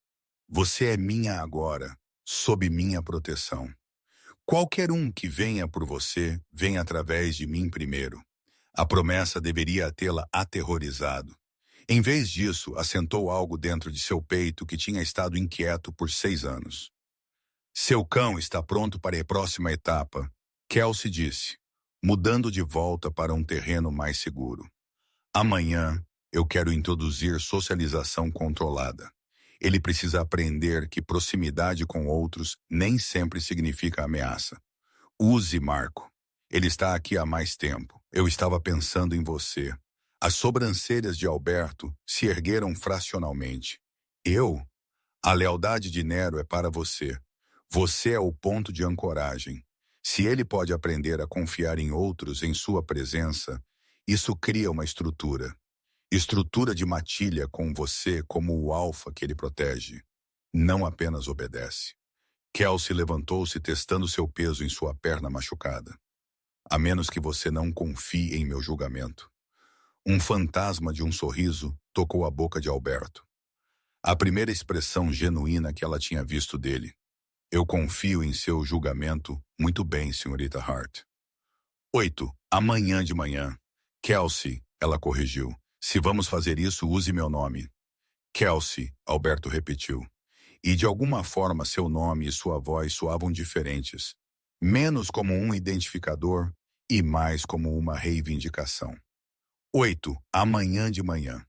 Speaker 1: Você é minha agora, sob minha proteção. Qualquer um que venha por você, vem através de mim primeiro. A promessa deveria tê-la aterrorizado. Em vez disso, assentou algo dentro de seu peito que tinha estado inquieto por 6 anos. Seu cão está pronto para a próxima etapa, Kelsey disse, mudando de volta para um terreno mais seguro. Amanhã, eu quero introduzir socialização controlada. Ele precisa aprender que proximidade com outros nem sempre significa ameaça. Use Marco. Ele está aqui há mais tempo. Eu estava pensando em você. As sobrancelhas de Alberto se ergueram fracionalmente. Eu? A lealdade de Nero é para você. Você é o ponto de ancoragem. Se ele pode aprender a confiar em outros em sua presença, isso cria uma estrutura. Estrutura de matilha com você como o alfa que ele protege. Não apenas obedece. Kelsey levantou-se testando seu peso em sua perna machucada. A menos que você não confie em meu julgamento. Um fantasma de um sorriso tocou a boca de Alberto. A primeira expressão genuína que ela tinha visto dele. Eu confio em seu julgamento muito bem, senhorita Hart. 8. Amanhã de manhã. Kelsey, ela corrigiu. Se vamos fazer isso, use meu nome. Kelsey, Alberto repetiu. E de alguma forma seu nome e sua voz soavam diferentes. Menos como um identificador e mais como uma reivindicação. 8. Amanhã de manhã.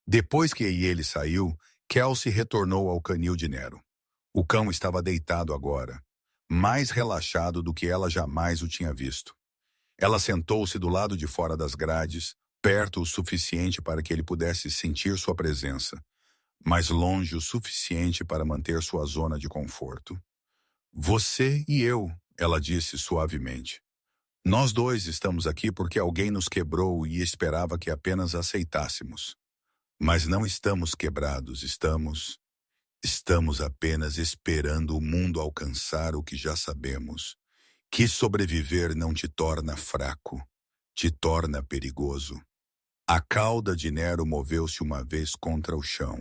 Speaker 1: Depois que ele saiu, Kelsey retornou ao canil de Nero. O cão estava deitado agora, mais relaxado do que ela jamais o tinha visto. Ela sentou-se do lado de fora das grades, perto o suficiente para que ele pudesse sentir sua presença, mas longe o suficiente para manter sua zona de conforto. Você e eu, ela disse suavemente. Nós dois estamos aqui porque alguém nos quebrou e esperava que apenas aceitássemos. Mas não estamos quebrados, estamos apenas esperando o mundo alcançar o que já sabemos. Que sobreviver não te torna fraco, te torna perigoso. A cauda de Nero moveu-se uma vez contra o chão.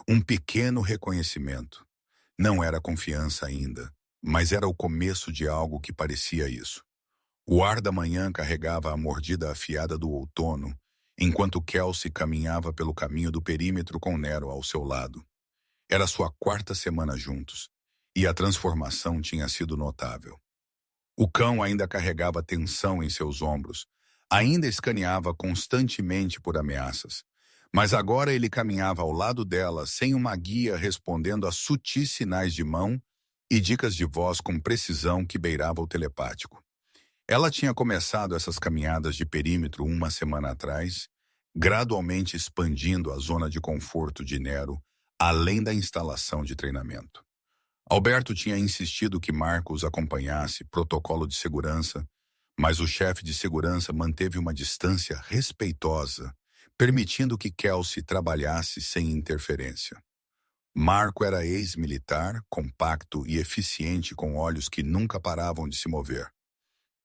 Speaker 1: Um pequeno reconhecimento. Não era confiança ainda, mas era o começo de algo que parecia isso. O ar da manhã carregava a mordida afiada do outono, enquanto Kelsey caminhava pelo caminho do perímetro com Nero ao seu lado. Era sua quarta semana juntos, e a transformação tinha sido notável. O cão ainda carregava tensão em seus ombros, ainda escaneava constantemente por ameaças. Mas agora ele caminhava ao lado dela sem uma guia respondendo a sutis sinais de mão e dicas de voz com precisão que beirava o telepático. Ela tinha começado essas caminhadas de perímetro uma semana atrás, gradualmente expandindo a zona de conforto de Nero, além da instalação de treinamento. Alberto tinha insistido que Marcos acompanhasse protocolo de segurança, mas o chefe de segurança manteve uma distância respeitosa, permitindo que Kelsey trabalhasse sem interferência. Marco era ex-militar, compacto e eficiente com olhos que nunca paravam de se mover.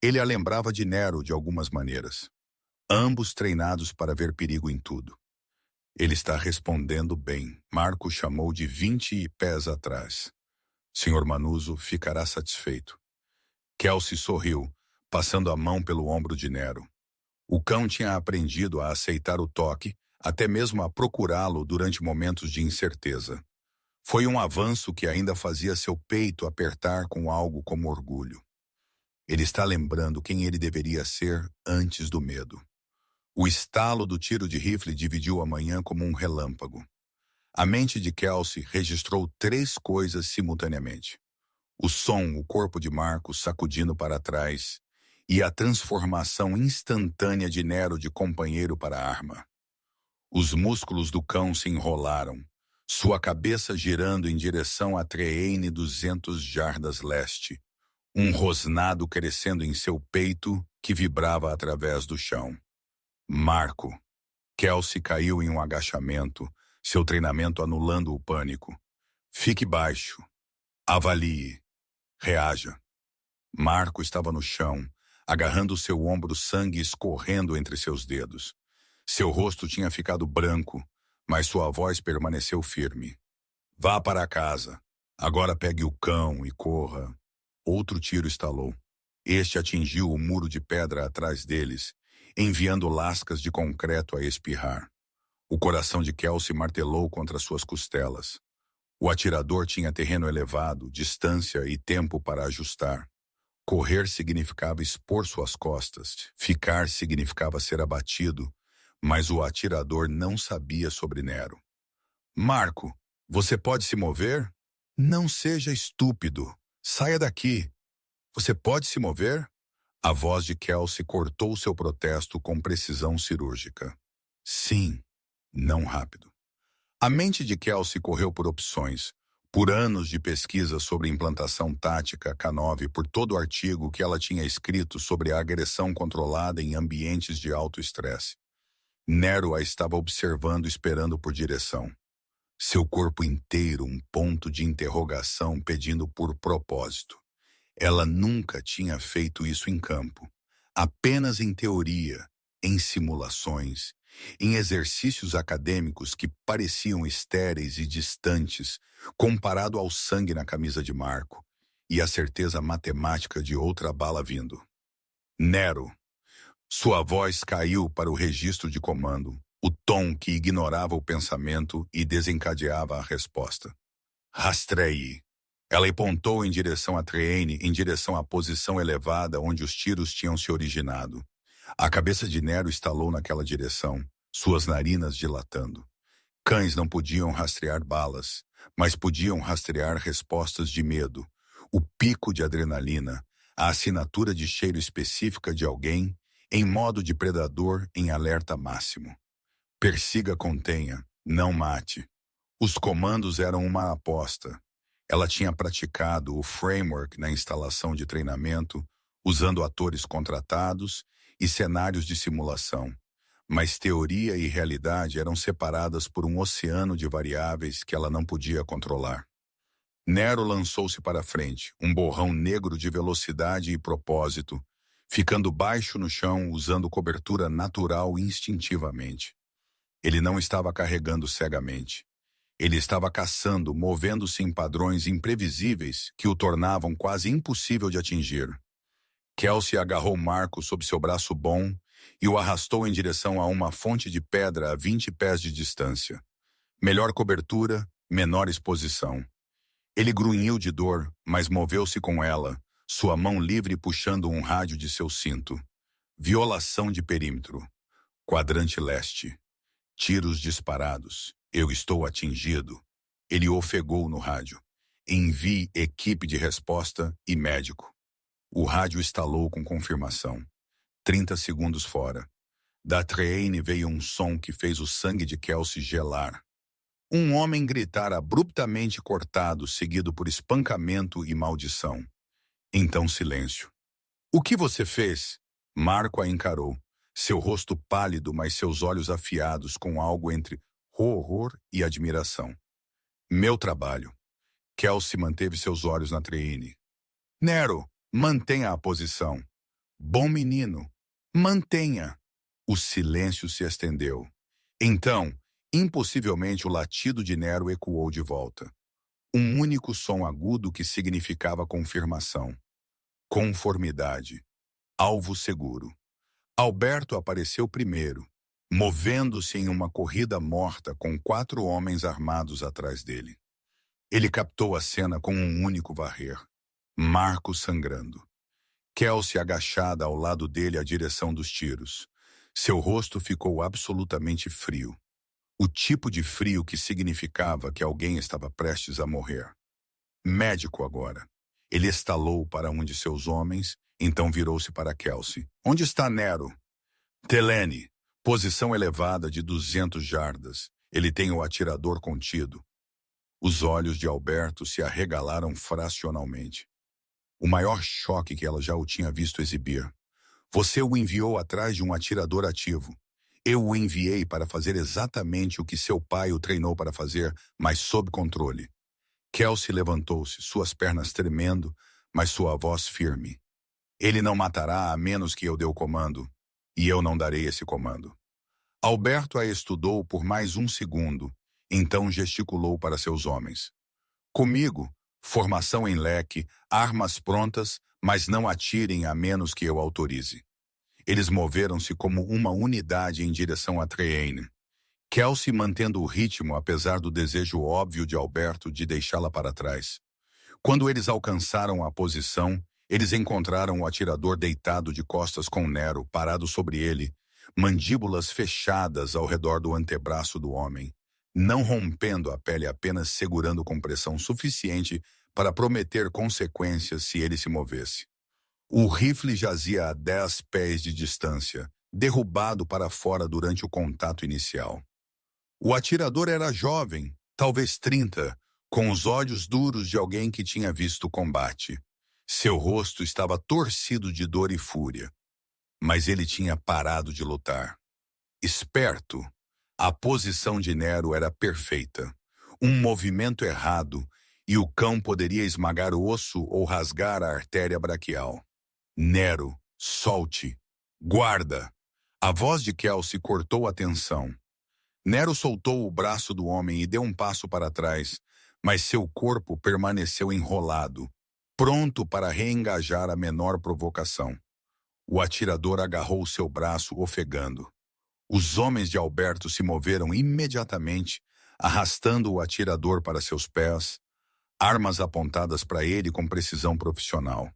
Speaker 1: Ele a lembrava de Nero de algumas maneiras, ambos treinados para ver perigo em tudo. Ele está respondendo bem, Marco chamou de 20 pés atrás. Senhor Manuzzo ficará satisfeito. Kelsey sorriu, passando a mão pelo ombro de Nero. O cão tinha aprendido a aceitar o toque, até mesmo a procurá-lo durante momentos de incerteza. Foi um avanço que ainda fazia seu peito apertar com algo como orgulho. Ele está lembrando quem ele deveria ser antes do medo. O estalo do tiro de rifle dividiu a manhã como um relâmpago. A mente de Kelsey registrou 3 coisas simultaneamente. O som, o corpo de Marcos sacudindo para trás e a transformação instantânea de Nero de companheiro para arma. Os músculos do cão se enrolaram, sua cabeça girando em direção a Treine 200 jardas leste, um rosnado crescendo em seu peito que vibrava através do chão. Marco. Kelsey caiu em um agachamento, seu treinamento anulando o pânico. Fique baixo. Avalie. Reaja. Marco estava no chão, agarrando seu ombro, sangue escorrendo entre seus dedos. Seu rosto tinha ficado branco, mas sua voz permaneceu firme. Vá para casa. Agora pegue o cão e corra. Outro tiro estalou. Este atingiu o muro de pedra atrás deles, enviando lascas de concreto a espirrar. O coração de Kelsey martelou contra suas costelas. O atirador tinha terreno elevado, distância e tempo para ajustar. Correr significava expor suas costas, ficar significava ser abatido, mas o atirador não sabia sobre Nero. Marco, você pode se mover? Não seja estúpido. Saia daqui. Você pode se mover? A voz de Kelsey cortou seu protesto com precisão cirúrgica. Sim, não rápido. A mente de Kelsey correu por opções, por anos de pesquisa sobre implantação tática K9, por todo o artigo que ela tinha escrito sobre a agressão controlada em ambientes de alto estresse. Nero a estava observando, esperando por direção. Seu corpo inteiro um ponto de interrogação pedindo por propósito. Ela nunca tinha feito isso em campo, apenas em teoria, em simulações, em exercícios acadêmicos que pareciam estéreis e distantes comparado ao sangue na camisa de Marco e a certeza matemática de outra bala vindo. Nero. Sua voz caiu para o registro de comando, o tom que ignorava o pensamento e desencadeava a resposta. Rastreie. Ela apontou em direção a Treine, em direção à posição elevada onde os tiros tinham se originado. A cabeça de Nero estalou naquela direção, suas narinas dilatando. Cães não podiam rastrear balas, mas podiam rastrear respostas de medo, o pico de adrenalina, a assinatura de cheiro específica de alguém em modo de predador em alerta máximo. Persiga, contenha, não mate. Os comandos eram uma aposta. Ela tinha praticado o framework na instalação de treinamento, usando atores contratados e cenários de simulação. Mas teoria e realidade eram separadas por um oceano de variáveis que ela não podia controlar. Nero lançou-se para frente, um borrão negro de velocidade e propósito, ficando baixo no chão usando cobertura natural instintivamente. Ele não estava carregando cegamente. Ele estava caçando, movendo-se em padrões imprevisíveis que o tornavam quase impossível de atingir. Kelsey agarrou Marco sob seu braço bom e o arrastou em direção a uma fonte de pedra a 20 pés de distância. Melhor cobertura, menor exposição. Ele grunhiu de dor, mas moveu-se com ela, sua mão livre puxando um rádio de seu cinto. Violação de perímetro. Quadrante leste. Tiros disparados. Eu estou atingido. Ele ofegou no rádio. Envie equipe de resposta e médico. O rádio estalou com confirmação. 30 segundos fora. Da Treine veio um som que fez o sangue de Kelsey gelar. Um homem gritar abruptamente cortado, seguido por espancamento e maldição. Então silêncio. O que você fez? Marco a encarou. Seu rosto pálido, mas seus olhos afiados com algo entre horror e admiração. Meu trabalho. Kelsey manteve seus olhos na Treine. Nero, mantenha a posição. Bom menino. Mantenha. O silêncio se estendeu. Então, impossivelmente o latido de Nero ecoou de volta. Um único som agudo que significava confirmação. Conformidade. Alvo seguro. Alberto apareceu primeiro, movendo-se em uma corrida morta com 4 homens armados atrás dele. Ele captou a cena com um único varrer. Marco sangrando. Kelsey agachada ao lado dele à direção dos tiros. Seu rosto ficou absolutamente frio. O tipo de frio que significava que alguém estava prestes a morrer. Médico agora. Ele estalou para um de seus homens, então virou-se para Kelsey. Onde está Nero? Telene. Posição elevada de 200 jardas. Ele tem o atirador contido. Os olhos de Alberto se arregalaram fracionalmente. O maior choque que ela já o tinha visto exibir. Você o enviou atrás de um atirador ativo. Eu o enviei para fazer exatamente o que seu pai o treinou para fazer, mas sob controle. Kelsey levantou-se, suas pernas tremendo, mas sua voz firme. Ele não matará a menos que eu dê o comando, e eu não darei esse comando. Alberto a estudou por mais um segundo, então gesticulou para seus homens. Comigo, formação em leque, armas prontas, mas não atirem a menos que eu autorize. Eles moveram-se como uma unidade em direção a Treine. Kelsey mantendo o ritmo apesar do desejo óbvio de Alberto de deixá-la para trás. Quando eles alcançaram a posição, eles encontraram o atirador deitado de costas com Nero, parado sobre ele, mandíbulas fechadas ao redor do antebraço do homem, não rompendo a pele, apenas segurando com pressão suficiente para prometer consequências se ele se movesse. O rifle jazia a 10 pés de distância, derrubado para fora durante o contato inicial. O atirador era jovem, talvez 30, com os olhos duros de alguém que tinha visto o combate. Seu rosto estava torcido de dor e fúria. Mas ele tinha parado de lutar. Esperto, a posição de Nero era perfeita. Um movimento errado e o cão poderia esmagar o osso ou rasgar a artéria braquial. Nero, solte. Guarda! A voz de Kelsey cortou a tensão. Nero soltou o braço do homem e deu um passo para trás, mas seu corpo permaneceu enrolado, pronto para reengajar a menor provocação. O atirador agarrou seu braço ofegando. Os homens de Alberto se moveram imediatamente, arrastando o atirador para seus pés, armas apontadas para ele com precisão profissional.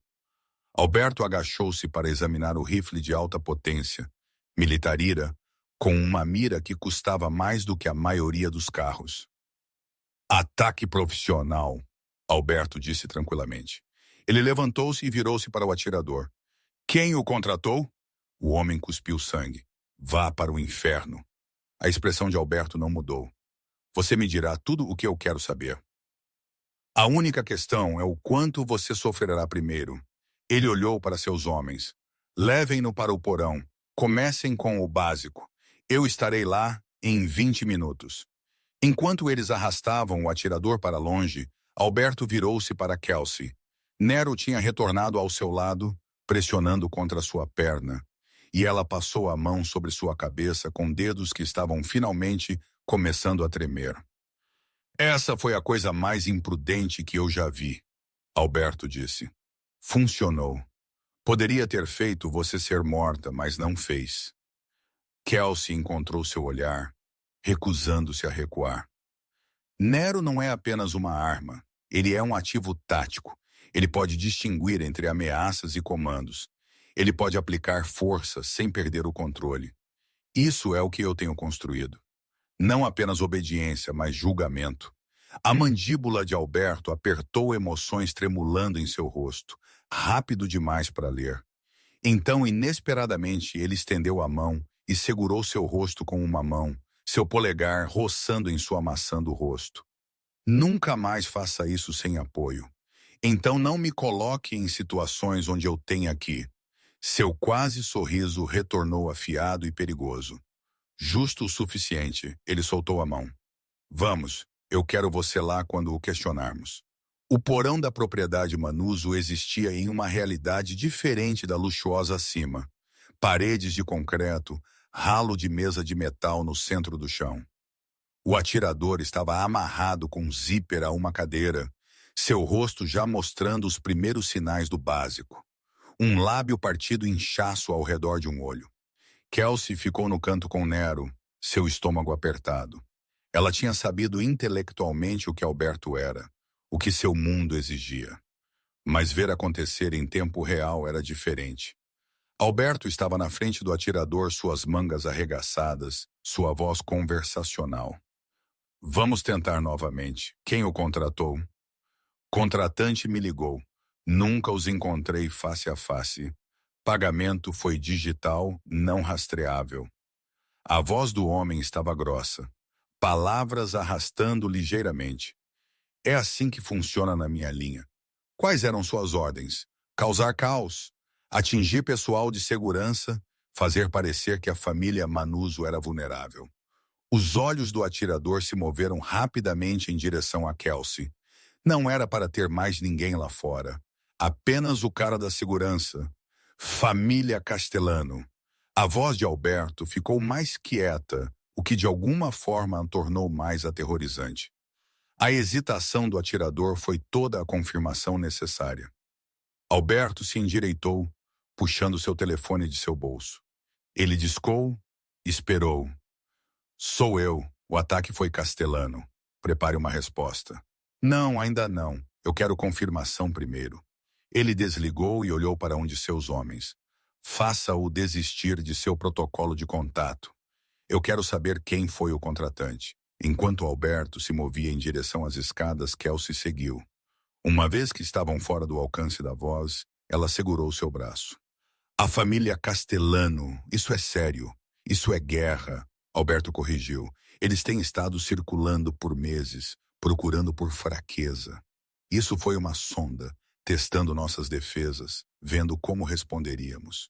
Speaker 1: Alberto agachou-se para examinar o rifle de alta potência, militarira, com uma mira que custava mais do que a maioria dos carros. Ataque profissional, Alberto disse tranquilamente. Ele levantou-se e virou-se para o atirador. Quem o contratou? O homem cuspiu sangue. Vá para o inferno. A expressão de Alberto não mudou. Você me dirá tudo o que eu quero saber. A única questão é o quanto você sofrerá primeiro. Ele olhou para seus homens. Levem-no para o porão. Comecem com o básico. Eu estarei lá em 20 minutos. Enquanto eles arrastavam o atirador para longe, Alberto virou-se para Kelsey. Nero tinha retornado ao seu lado, pressionando contra sua perna, e ela passou a mão sobre sua cabeça com dedos que estavam finalmente começando a tremer. Essa foi a coisa mais imprudente que eu já vi, Alberto disse. Funcionou. Poderia ter feito você ser morta, mas não fez. Kelsey encontrou seu olhar, recusando-se a recuar. Nero não é apenas uma arma, ele é um ativo tático. Ele pode distinguir entre ameaças e comandos. Ele pode aplicar força sem perder o controle. Isso é o que eu tenho construído. Não apenas obediência, mas julgamento. A mandíbula de Alberto apertou emoções tremulando em seu rosto, rápido demais para ler. Então, inesperadamente, ele estendeu a mão e segurou seu rosto com uma mão, seu polegar roçando em sua maçã do rosto. Nunca mais faça isso sem apoio. Então não me coloque em situações onde eu tenha que. Seu quase sorriso retornou afiado e perigoso. Justo o suficiente, ele soltou a mão. Vamos, eu quero você lá quando o questionarmos. O porão da propriedade Manuso existia em uma realidade diferente da luxuosa acima. Paredes de concreto, ralo de mesa de metal no centro do chão. O atirador estava amarrado com um zíper a uma cadeira, seu rosto já mostrando os primeiros sinais do básico. Um lábio partido inchaço ao redor de um olho. Kelsey ficou no canto com Nero, seu estômago apertado. Ela tinha sabido intelectualmente o que Alberto era, o que seu mundo exigia. Mas ver acontecer em tempo real era diferente. Alberto estava na frente do atirador, suas mangas arregaçadas, sua voz conversacional. Vamos tentar novamente. Quem o contratou? Contratante me ligou. Nunca os encontrei face a face. Pagamento foi digital, não rastreável. A voz do homem estava grossa. Palavras arrastando ligeiramente. É assim que funciona na minha linha. Quais eram suas ordens? Causar caos? Atingir pessoal de segurança? Fazer parecer que a família Manuso era vulnerável? Os olhos do atirador se moveram rapidamente em direção a Kelsey. Não era para ter mais ninguém lá fora. Apenas o cara da segurança. Família Castellano. A voz de Alberto ficou mais quieta, o que de alguma forma a tornou mais aterrorizante. A hesitação do atirador foi toda a confirmação necessária. Alberto se endireitou, puxando seu telefone de seu bolso. Ele discou, esperou. Sou eu. O ataque foi Castellano. Prepare uma resposta. Não, ainda não. Eu quero confirmação primeiro. Ele desligou e olhou para um de seus homens. Faça-o desistir de seu protocolo de contato. Eu quero saber quem foi o contratante. Enquanto Alberto se movia em direção às escadas, Kelsey seguiu. Uma vez que estavam fora do alcance da voz, ela segurou seu braço. A família Castellano, isso é sério. Isso é guerra. Alberto corrigiu. Eles têm estado circulando por meses, procurando por fraqueza. Isso foi uma sonda, testando nossas defesas, vendo como responderíamos.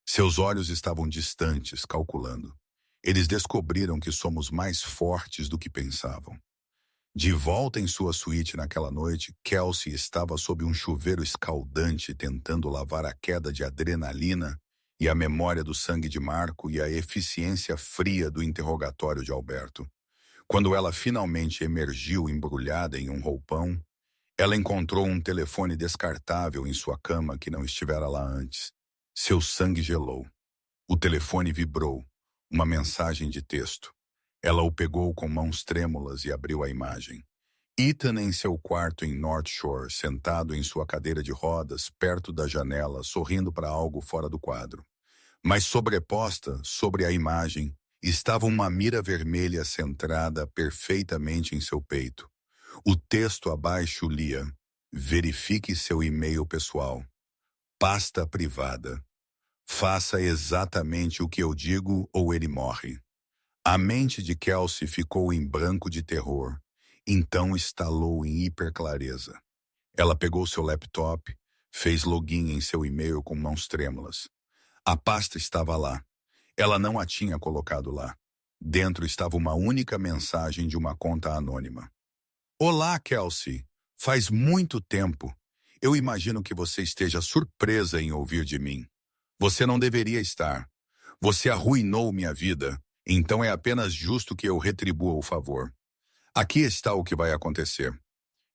Speaker 1: Seus olhos estavam distantes, calculando. Eles descobriram que somos mais fortes do que pensavam. De volta em sua suíte naquela noite, Kelsey estava sob um chuveiro escaldante tentando lavar a queda de adrenalina e a memória do sangue de Marco e a eficiência fria do interrogatório de Alberto. Quando ela finalmente emergiu embrulhada em um roupão, ela encontrou um telefone descartável em sua cama que não estivera lá antes. Seu sangue gelou. O telefone vibrou. Uma mensagem de texto. Ela o pegou com mãos trêmulas e abriu a imagem. Ethan em seu quarto em North Shore, sentado em sua cadeira de rodas, perto da janela, sorrindo para algo fora do quadro. Mas sobreposta, sobre a imagem, estava uma mira vermelha centrada perfeitamente em seu peito. O texto abaixo lia: verifique seu e-mail pessoal. Pasta privada. Faça exatamente o que eu digo ou ele morre. A mente de Kelsey ficou em branco de terror. Então estalou em hiperclareza. Ela pegou seu laptop, fez login em seu e-mail com mãos trêmulas. A pasta estava lá. Ela não a tinha colocado lá. Dentro estava uma única mensagem de uma conta anônima. Olá, Kelsey. Faz muito tempo. Eu imagino que você esteja surpresa em ouvir de mim. Você não deveria estar. Você arruinou minha vida, então é apenas justo que eu retribua o favor. Aqui está o que vai acontecer.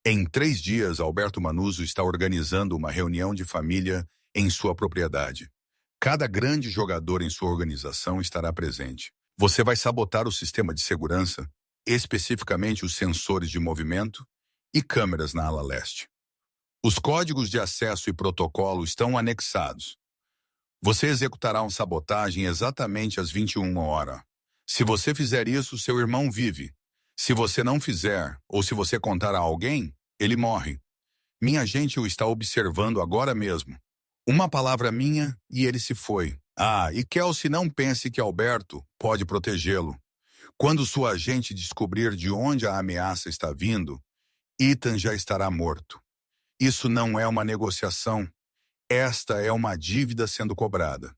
Speaker 1: Em 3 dias, Alberto Manuzzo está organizando uma reunião de família em sua propriedade. Cada grande jogador em sua organização estará presente. Você vai sabotar o sistema de segurança, especificamente os sensores de movimento e câmeras na ala leste. Os códigos de acesso e protocolo estão anexados. Você executará uma sabotagem exatamente às 21 horas. Se você fizer isso, seu irmão vive. Se você não fizer, ou se você contar a alguém, ele morre. Minha gente o está observando agora mesmo. Uma palavra minha e ele se foi. E Kelsey, não pense que Alberto pode protegê-lo. Quando sua agente descobrir de onde a ameaça está vindo, Ethan já estará morto. Isso não é uma negociação. Esta é uma dívida sendo cobrada.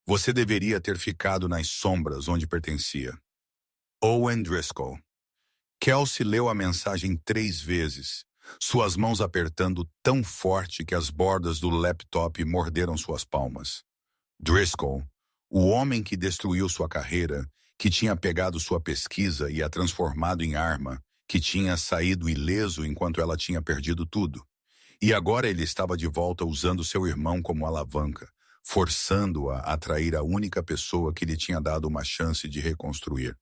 Speaker 1: Você deveria ter ficado nas sombras onde pertencia. Owen Driscoll. Kelsey leu a mensagem 3 vezes, suas mãos apertando tão forte que as bordas do laptop morderam suas palmas. Driscoll, o homem que destruiu sua carreira, que tinha pegado sua pesquisa e a transformado em arma, que tinha saído ileso enquanto ela tinha perdido tudo. E agora ele estava de volta usando seu irmão como alavanca, forçando-a a trair a única pessoa que lhe tinha dado uma chance de reconstruir.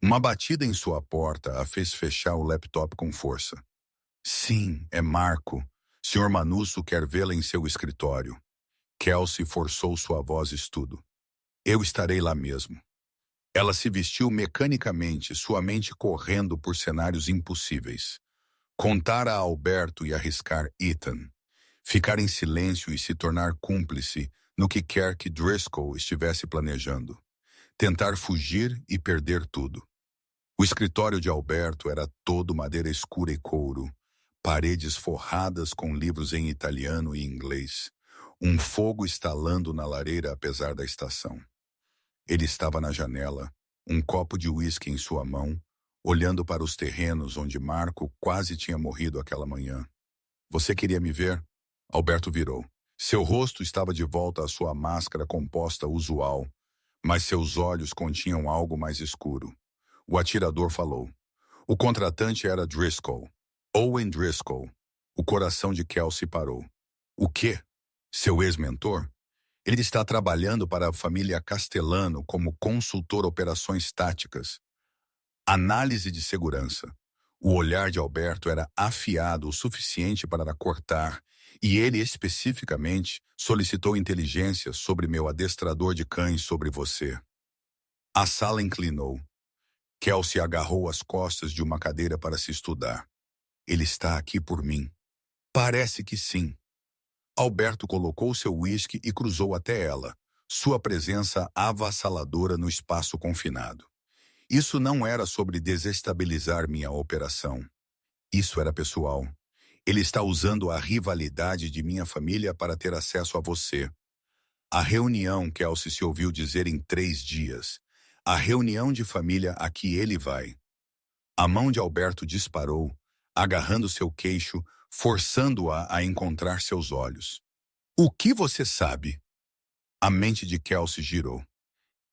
Speaker 1: Uma batida em sua porta a fez fechar o laptop com força. Sim, é Marco. Sr. Manuzzo quer vê-la em seu escritório. Kelsey forçou sua voz estudo. Eu estarei lá mesmo. Ela se vestiu mecanicamente, sua mente correndo por cenários impossíveis. Contar a Alberto e arriscar Ethan. Ficar em silêncio e se tornar cúmplice no que quer que Driscoll estivesse planejando. Tentar fugir e perder tudo. O escritório de Alberto era todo madeira escura e couro, paredes forradas com livros em italiano e inglês, um fogo estalando na lareira apesar da estação. Ele estava na janela, um copo de uísque em sua mão, olhando para os terrenos onde Marco quase tinha morrido aquela manhã. Você queria me ver? Alberto virou. Seu rosto estava de volta à sua máscara composta usual, mas seus olhos continham algo mais escuro. O atirador falou. O contratante era Driscoll. Owen Driscoll. O coração de Kelsey parou. O quê? Seu ex-mentor? Ele está trabalhando para a família Castellano como consultor operações táticas. Análise de segurança. O olhar de Alberto era afiado o suficiente para cortar, e ele especificamente solicitou inteligência sobre meu adestrador de cães sobre você. A sala inclinou. Kelsey agarrou as costas de uma cadeira para se estudar. Ele está aqui por mim. Parece que sim. Alberto colocou seu uísque e cruzou até ela, sua presença avassaladora no espaço confinado. Isso não era sobre desestabilizar minha operação. Isso era pessoal. Ele está usando a rivalidade de minha família para ter acesso a você. A reunião, Kelsey se ouviu dizer em 3 dias. A reunião de família a que ele vai. A mão de Alberto disparou, agarrando seu queixo, forçando-a a encontrar seus olhos. O que você sabe? A mente de Kelsey girou.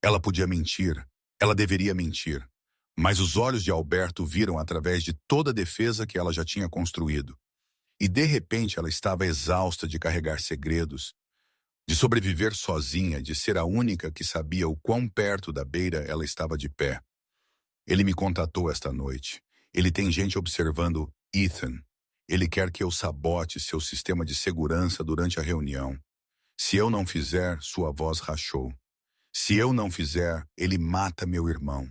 Speaker 1: Ela podia mentir, ela deveria mentir. Mas os olhos de Alberto viram através de toda a defesa que ela já tinha construído. E de repente ela estava exausta de carregar segredos, de sobreviver sozinha, de ser a única que sabia o quão perto da beira ela estava de pé. Ele me contatou esta noite. Ele tem gente observando Ethan. Ele quer que eu sabote seu sistema de segurança durante a reunião. Se eu não fizer, sua voz rachou. Se eu não fizer, ele mata meu irmão.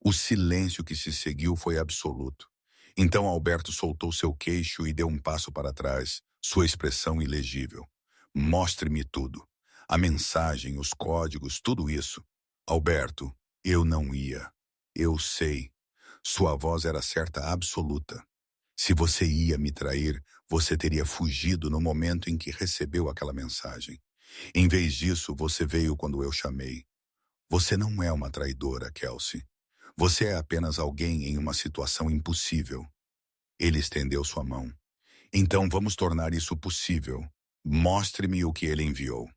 Speaker 1: O silêncio que se seguiu foi absoluto. Então Alberto soltou seu queixo e deu um passo para trás, sua expressão ilegível. Mostre-me tudo. A mensagem, os códigos, tudo isso. Alberto, eu não ia. Eu sei. Sua voz era certa absoluta. Se você ia me trair, você teria fugido no momento em que recebeu aquela mensagem. Em vez disso, você veio quando eu chamei. Você não é uma traidora, Kelsey. Você é apenas alguém em uma situação impossível. Ele estendeu sua mão. Então vamos tornar isso possível. Mostre-me o que ele enviou.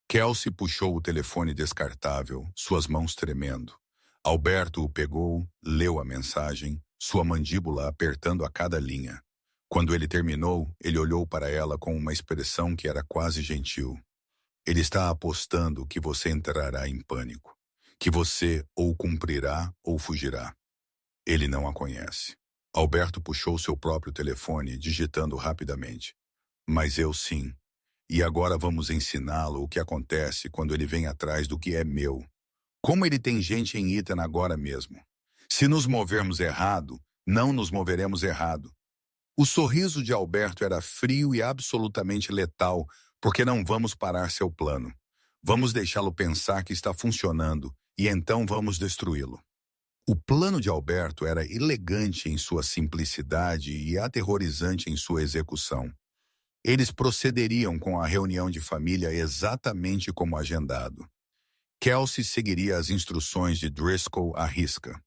Speaker 1: Kelsey puxou o telefone descartável, suas mãos tremendo. Alberto o pegou, leu a mensagem, sua mandíbula apertando a cada linha. Quando ele terminou, ele olhou para ela com uma expressão que era quase gentil. Ele está apostando que você entrará em pânico, que você ou cumprirá ou fugirá. Ele não a conhece. Alberto puxou seu próprio telefone, digitando rapidamente. Mas eu sim. E agora vamos ensiná-lo o que acontece quando ele vem atrás do que é meu. Como ele tem gente em Ethan agora mesmo. Se nos movermos errado, não nos moveremos errado. O sorriso de Alberto era frio e absolutamente letal, porque não vamos parar seu plano. Vamos deixá-lo pensar que está funcionando, e então vamos destruí-lo. O plano de Alberto era elegante em sua simplicidade e aterrorizante em sua execução. Eles procederiam com a reunião de família exatamente como agendado. Kelsey seguiria as instruções de Driscoll à risca.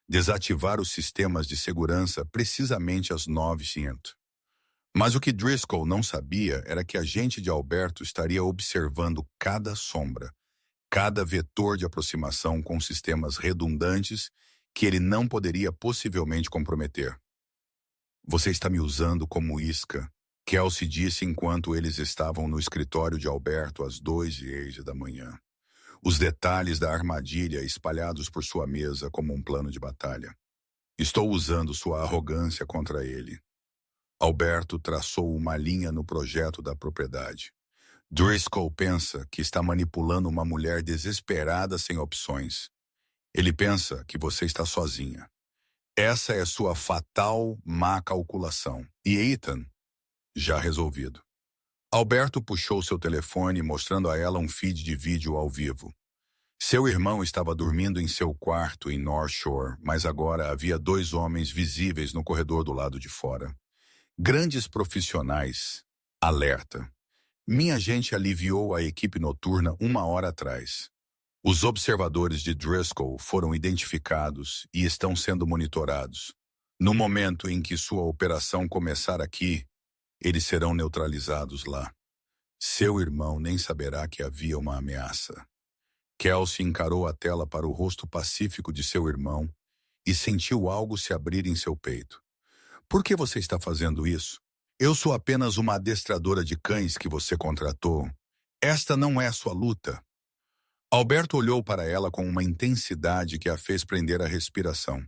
Speaker 1: Desativar os sistemas de segurança precisamente às 9h. Mas o que Driscoll não sabia era que a gente de Alberto estaria observando cada sombra, cada vetor de aproximação com sistemas redundantes que ele não poderia possivelmente comprometer. Você está me usando como isca, Kelsey disse enquanto eles estavam no escritório de Alberto às 2h da manhã. Os detalhes da armadilha espalhados por sua mesa como um plano de batalha. Estou usando sua arrogância contra ele. Alberto traçou uma linha no projeto da propriedade. Driscoll pensa que está manipulando uma mulher desesperada sem opções. Ele pensa que você está sozinha. Essa é sua fatal má calculação. E Ethan? Já resolvido. Alberto puxou seu telefone, mostrando a ela um feed de vídeo ao vivo. Seu irmão estava dormindo em seu quarto em North Shore, mas agora havia 2 homens visíveis no corredor do lado de fora. Grandes profissionais. Alerta. Minha gente aliviou a equipe noturna 1 hora atrás. Os observadores de Driscoll foram identificados e estão sendo monitorados. No momento em que sua operação começar aqui, eles serão neutralizados lá. Seu irmão nem saberá que havia uma ameaça. Kelsey encarou a tela para o rosto pacífico de seu irmão e sentiu algo se abrir em seu peito. Por que você está fazendo isso? Eu sou apenas uma adestradora de cães que você contratou. Esta não é sua luta. Alberto olhou para ela com uma intensidade que a fez prender a respiração.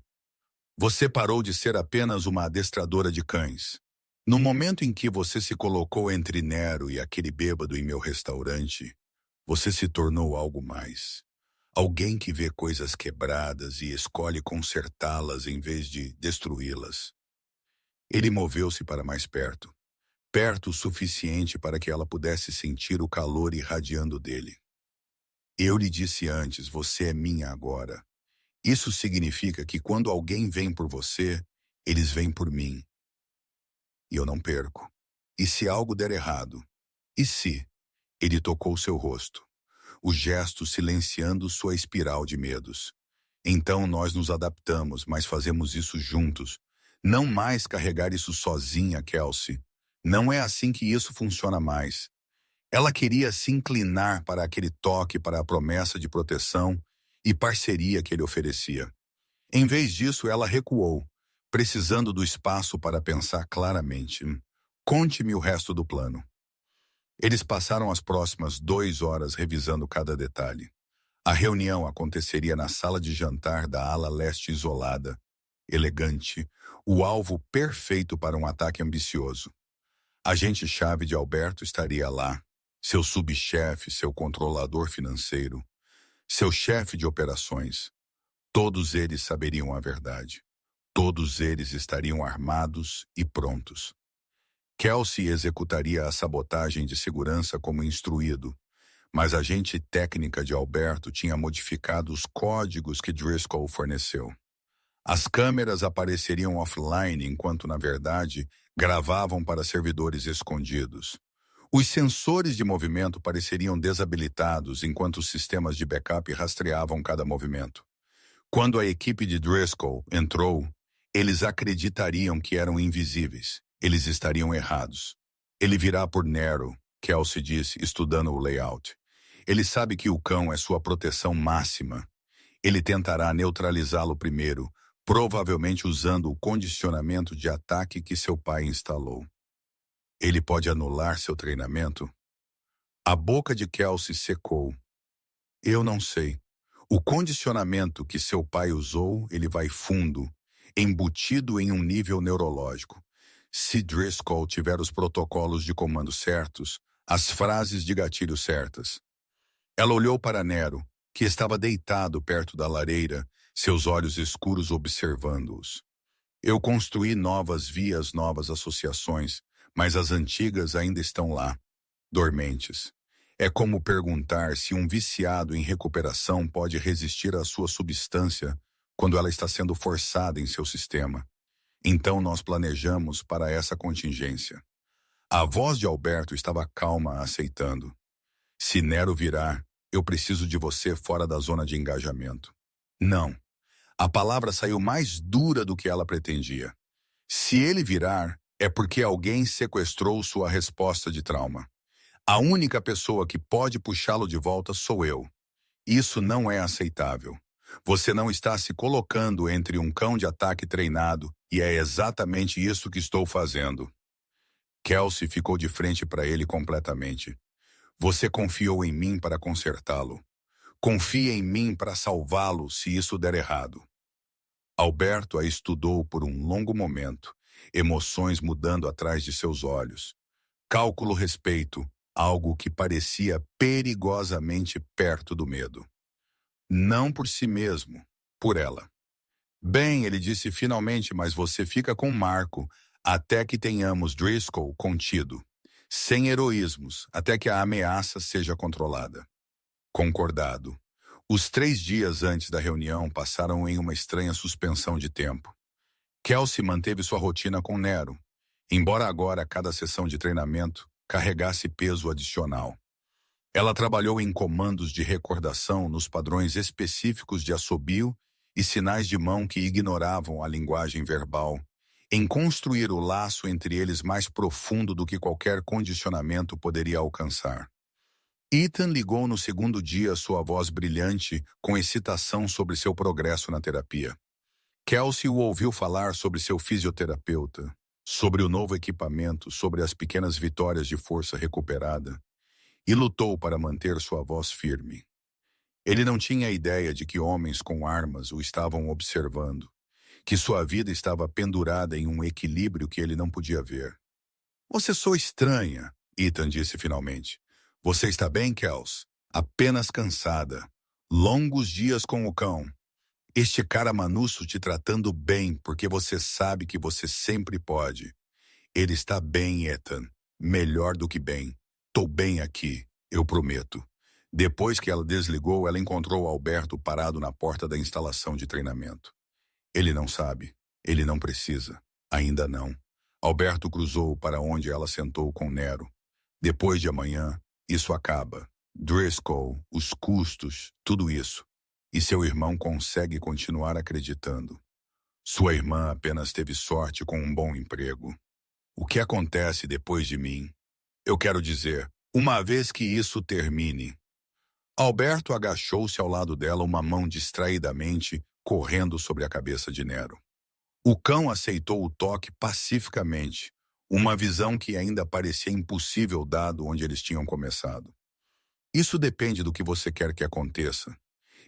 Speaker 1: Você parou de ser apenas uma adestradora de cães. No momento em que você se colocou entre Nero e aquele bêbado em meu restaurante, você se tornou algo mais. Alguém que vê coisas quebradas e escolhe consertá-las em vez de destruí-las. Ele moveu-se para mais perto. Perto o suficiente para que ela pudesse sentir o calor irradiando dele. Eu lhe disse antes, você é minha agora. Isso significa que quando alguém vem por você, eles vêm por mim. E eu não perco. E se algo der errado? E se? Ele tocou seu rosto, o gesto silenciando sua espiral de medos. Então nós nos adaptamos, mas fazemos isso juntos. Não mais carregar isso sozinha, Kelsey. Não é assim que isso funciona mais. Ela queria se inclinar para aquele toque, para a promessa de proteção e parceria que ele oferecia. Em vez disso, ela recuou, precisando do espaço para pensar claramente. Conte-me o resto do plano. Eles passaram as próximas 2 horas revisando cada detalhe. A reunião aconteceria na sala de jantar da ala leste isolada, elegante, o alvo perfeito para um ataque ambicioso. Agente-chave de Alberto estaria lá, seu subchefe, seu controlador financeiro, seu chefe de operações. Todos eles saberiam a verdade. Todos eles estariam armados e prontos. Kelsey executaria a sabotagem de segurança como instruído, mas a agente técnica de Alberto tinha modificado os códigos que Driscoll forneceu. As câmeras apareceriam offline enquanto, na verdade, gravavam para servidores escondidos. Os sensores de movimento pareceriam desabilitados enquanto os sistemas de backup rastreavam cada movimento. Quando a equipe de Driscoll entrou, eles acreditariam que eram invisíveis. Eles estariam errados. Ele virá por Nero, Kelsey disse, estudando o layout. Ele sabe que o cão é sua proteção máxima. Ele tentará neutralizá-lo primeiro, provavelmente usando o condicionamento de ataque que seu pai instalou. Ele pode anular seu treinamento? A boca de Kelsey secou. Eu não sei. O condicionamento que seu pai usou, ele vai fundo, embutido em um nível neurológico. Se Driscoll tiver os protocolos de comando certos, as frases de gatilho certas. Ela olhou para Nero, que estava deitado perto da lareira, seus olhos escuros observando-os. Eu construí novas vias, novas associações, mas as antigas ainda estão lá, dormentes. É como perguntar se um viciado em recuperação pode resistir à sua substância quando ela está sendo forçada em seu sistema. Então nós planejamos para essa contingência. A voz de Alberto estava calma, aceitando. Se Nero virar, eu preciso de você fora da zona de engajamento. Não. A palavra saiu mais dura do que ela pretendia. Se ele virar, é porque alguém sequestrou sua resposta de trauma. A única pessoa que pode puxá-lo de volta sou eu. Isso não é aceitável. Você não está se colocando entre um cão de ataque treinado e é exatamente isso que estou fazendo. Kelsey ficou de frente para ele completamente. Você confiou em mim para consertá-lo. Confia em mim para salvá-lo se isso der errado. Alberto a estudou por um longo momento, emoções mudando atrás de seus olhos. Cálculo respeito, algo que parecia perigosamente perto do medo. Não por si mesmo, por ela. Bem, ele disse finalmente, mas você fica com Marco até que tenhamos Driscoll contido. Sem heroísmos, até que a ameaça seja controlada. Concordado. Os 3 dias antes da reunião passaram em uma estranha suspensão de tempo. Kelsey manteve sua rotina com Nero, embora agora cada sessão de treinamento carregasse peso adicional. Ela trabalhou em comandos de recordação nos padrões específicos de assobio e sinais de mão que ignoravam a linguagem verbal, em construir o laço entre eles mais profundo do que qualquer condicionamento poderia alcançar. Ethan ligou no segundo dia sua voz brilhante com excitação sobre seu progresso na terapia. Kelsey o ouviu falar sobre seu fisioterapeuta, sobre o novo equipamento, sobre as pequenas vitórias de força recuperada, e lutou para manter sua voz firme. Ele não tinha ideia de que homens com armas o estavam observando, que sua vida estava pendurada em um equilíbrio que ele não podia ver. Você soa estranha, Ethan disse finalmente. Você está bem, Kels? Apenas cansada. Longos dias com o cão. Este cara manuço te tratando bem porque você sabe que você sempre pode. Ele está bem, Ethan. Melhor do que bem. Tô bem aqui, eu prometo. Depois que ela desligou, ela encontrou Alberto parado na porta da instalação de treinamento. Ele não sabe. Ele não precisa. Ainda não. Alberto cruzou para onde ela sentou com Nero. Depois de amanhã, isso acaba. Driscoll, os custos, tudo isso. E seu irmão consegue continuar acreditando. Sua irmã apenas teve sorte com um bom emprego. O que acontece depois de mim? Eu quero dizer, uma vez que isso termine. Alberto agachou-se ao lado dela, uma mão distraidamente correndo sobre a cabeça de Nero. O cão aceitou o toque pacificamente, uma visão que ainda parecia impossível dado onde eles tinham começado. Isso depende do que você quer que aconteça.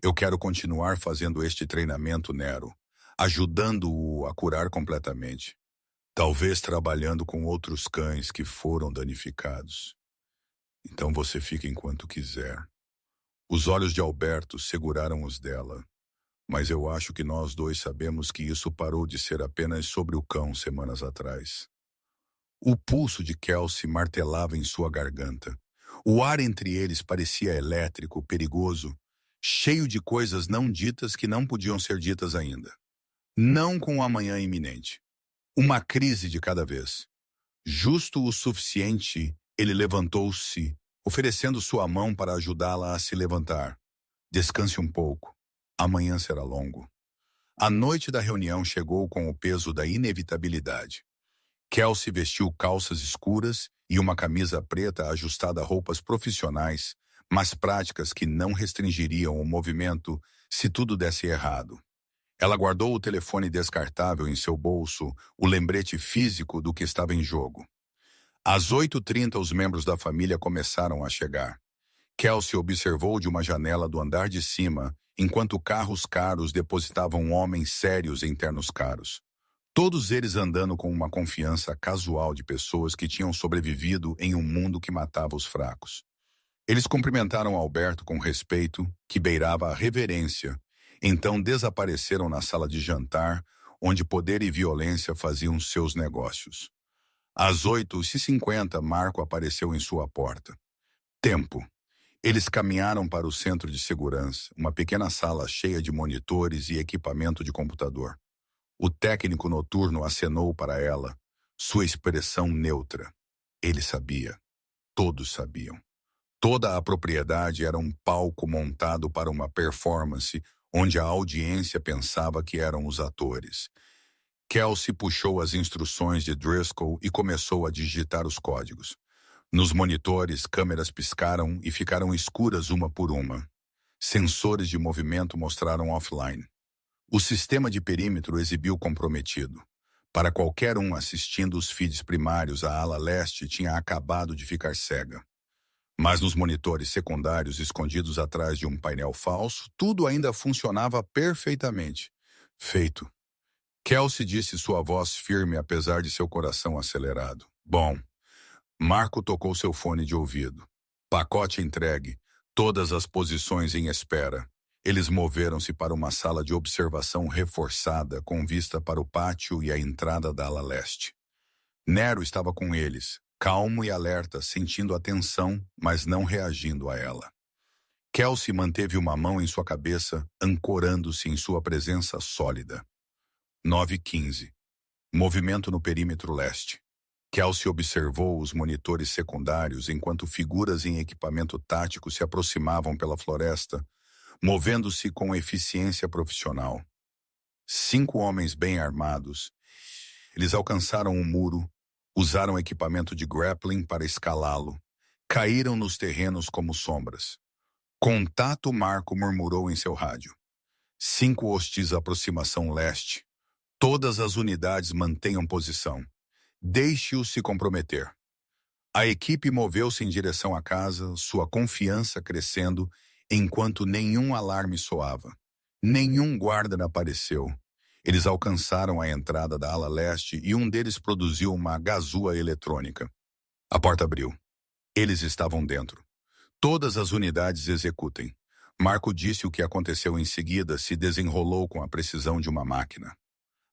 Speaker 1: Eu quero continuar fazendo este treinamento, Nero, ajudando-o a curar completamente. Talvez trabalhando com outros cães que foram danificados. Então você fica enquanto quiser. Os olhos de Alberto seguraram os dela, mas eu acho que nós dois sabemos que isso parou de ser apenas sobre o cão semanas atrás. O pulso de Kelsey martelava em sua garganta. O ar entre eles parecia elétrico, perigoso, cheio de coisas não ditas que não podiam ser ditas ainda. Não com o amanhã iminente. Uma crise de cada vez. Justo o suficiente, ele levantou-se, oferecendo sua mão para ajudá-la a se levantar. Descanse um pouco. Amanhã será longo. A noite da reunião chegou com o peso da inevitabilidade. Kelsey vestiu calças escuras e uma camisa preta ajustada a roupas profissionais, mas práticas que não restringiriam o movimento se tudo desse errado. Ela guardou o telefone descartável em seu bolso, o lembrete físico do que estava em jogo. Às 8h30, os membros da família começaram a chegar. Kelsey observou de uma janela do andar de cima, enquanto carros caros depositavam homens sérios em ternos caros. Todos eles andando com uma confiança casual de pessoas que tinham sobrevivido em um mundo que matava os fracos. Eles cumprimentaram Alberto com respeito, que beirava a reverência. Então desapareceram na sala de jantar, onde poder e violência faziam seus negócios. Às 8h50, Marco apareceu em sua porta. Tempo. Eles caminharam para o centro de segurança, uma pequena sala cheia de monitores e equipamento de computador. O técnico noturno acenou para ela, sua expressão neutra. Ele sabia. Todos sabiam. Toda a propriedade era um palco montado para uma performance onde a audiência pensava que eram os atores. Kelsey puxou as instruções de Driscoll e começou a digitar os códigos. Nos monitores, câmeras piscaram e ficaram escuras uma por uma. Sensores de movimento mostraram offline. O sistema de perímetro exibiu comprometido. Para qualquer um assistindo os feeds primários, a ala leste tinha acabado de ficar cega. Mas nos monitores secundários escondidos atrás de um painel falso, tudo ainda funcionava perfeitamente. Feito. Kelsey disse sua voz firme apesar de seu coração acelerado. Bom. Marco tocou seu fone de ouvido. Pacote entregue. Todas as posições em espera. Eles moveram-se para uma sala de observação reforçada com vista para o pátio e a entrada da ala leste. Nero estava com eles, calmo e alerta, sentindo a tensão, mas não reagindo a ela. Kelsey manteve uma mão em sua cabeça, ancorando-se em sua presença sólida. 9h15. Movimento no perímetro leste. Kelsey observou os monitores secundários enquanto figuras em equipamento tático se aproximavam pela floresta, movendo-se com eficiência profissional. 5 homens bem armados. Eles alcançaram o muro, usaram equipamento de grappling para escalá-lo, caíram nos terrenos como sombras. Contato, Marco murmurou em seu rádio. 5 hostis aproximação leste. Todas as unidades mantenham posição. Deixe-os se comprometer. A equipe moveu-se em direção à casa, sua confiança crescendo, enquanto nenhum alarme soava. Nenhum guarda apareceu. Eles alcançaram a entrada da ala leste e um deles produziu uma gazua eletrônica. A porta abriu. Eles estavam dentro. Todas as unidades executem. Marco disse o que aconteceu em seguida se desenrolou com a precisão de uma máquina.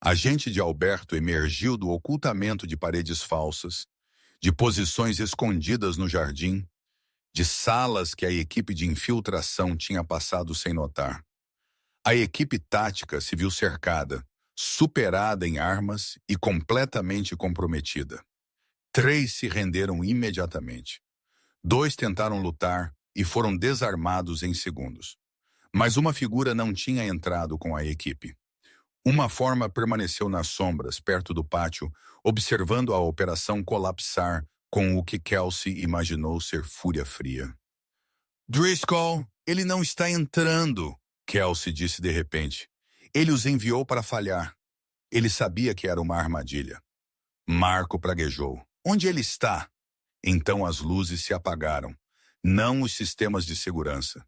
Speaker 1: A gente de Alberto emergiu do ocultamento de paredes falsas, de posições escondidas no jardim, de salas que a equipe de infiltração tinha passado sem notar. A equipe tática se viu cercada, superada em armas e completamente comprometida. 3 se renderam imediatamente. 2 tentaram lutar e foram desarmados em segundos. Mas uma figura não tinha entrado com a equipe. Uma forma permaneceu nas sombras, perto do pátio, observando a operação colapsar com o que Kelsey imaginou ser fúria fria. Driscoll, ele não está entrando, Kelsey disse de repente. Ele os enviou para falhar. Ele sabia que era uma armadilha. Marco praguejou. Onde ele está? Então as luzes se apagaram. Não os sistemas de segurança.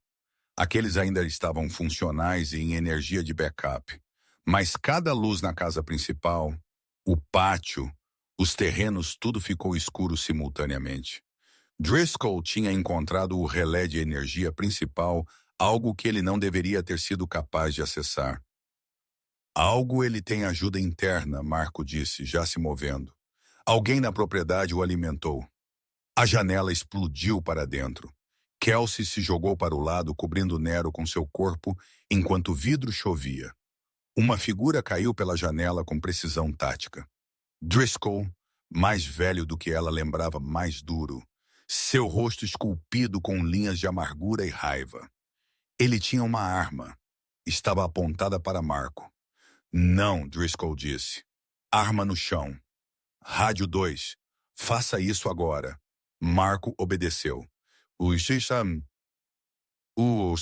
Speaker 1: Aqueles ainda estavam funcionais e em energia de backup. Mas cada luz na casa principal, o pátio, os terrenos, tudo ficou escuro simultaneamente. Driscoll tinha encontrado o relé de energia principal, algo que ele não deveria ter sido capaz de acessar. Algo ele tem ajuda interna, Marco disse, já se movendo. Alguém na propriedade o alimentou. A janela explodiu para dentro. Kelsey se jogou para o lado, cobrindo Nero com seu corpo, enquanto o vidro chovia. Uma figura caiu pela janela com precisão tática. Driscoll, mais velho do que ela, lembrava mais duro, seu rosto esculpido com linhas de amargura e raiva. Ele tinha uma arma. Estava apontada para Marco. Não, Driscoll disse. Arma no chão. Rádio 2. Faça isso agora. Marco obedeceu. O Shisham. O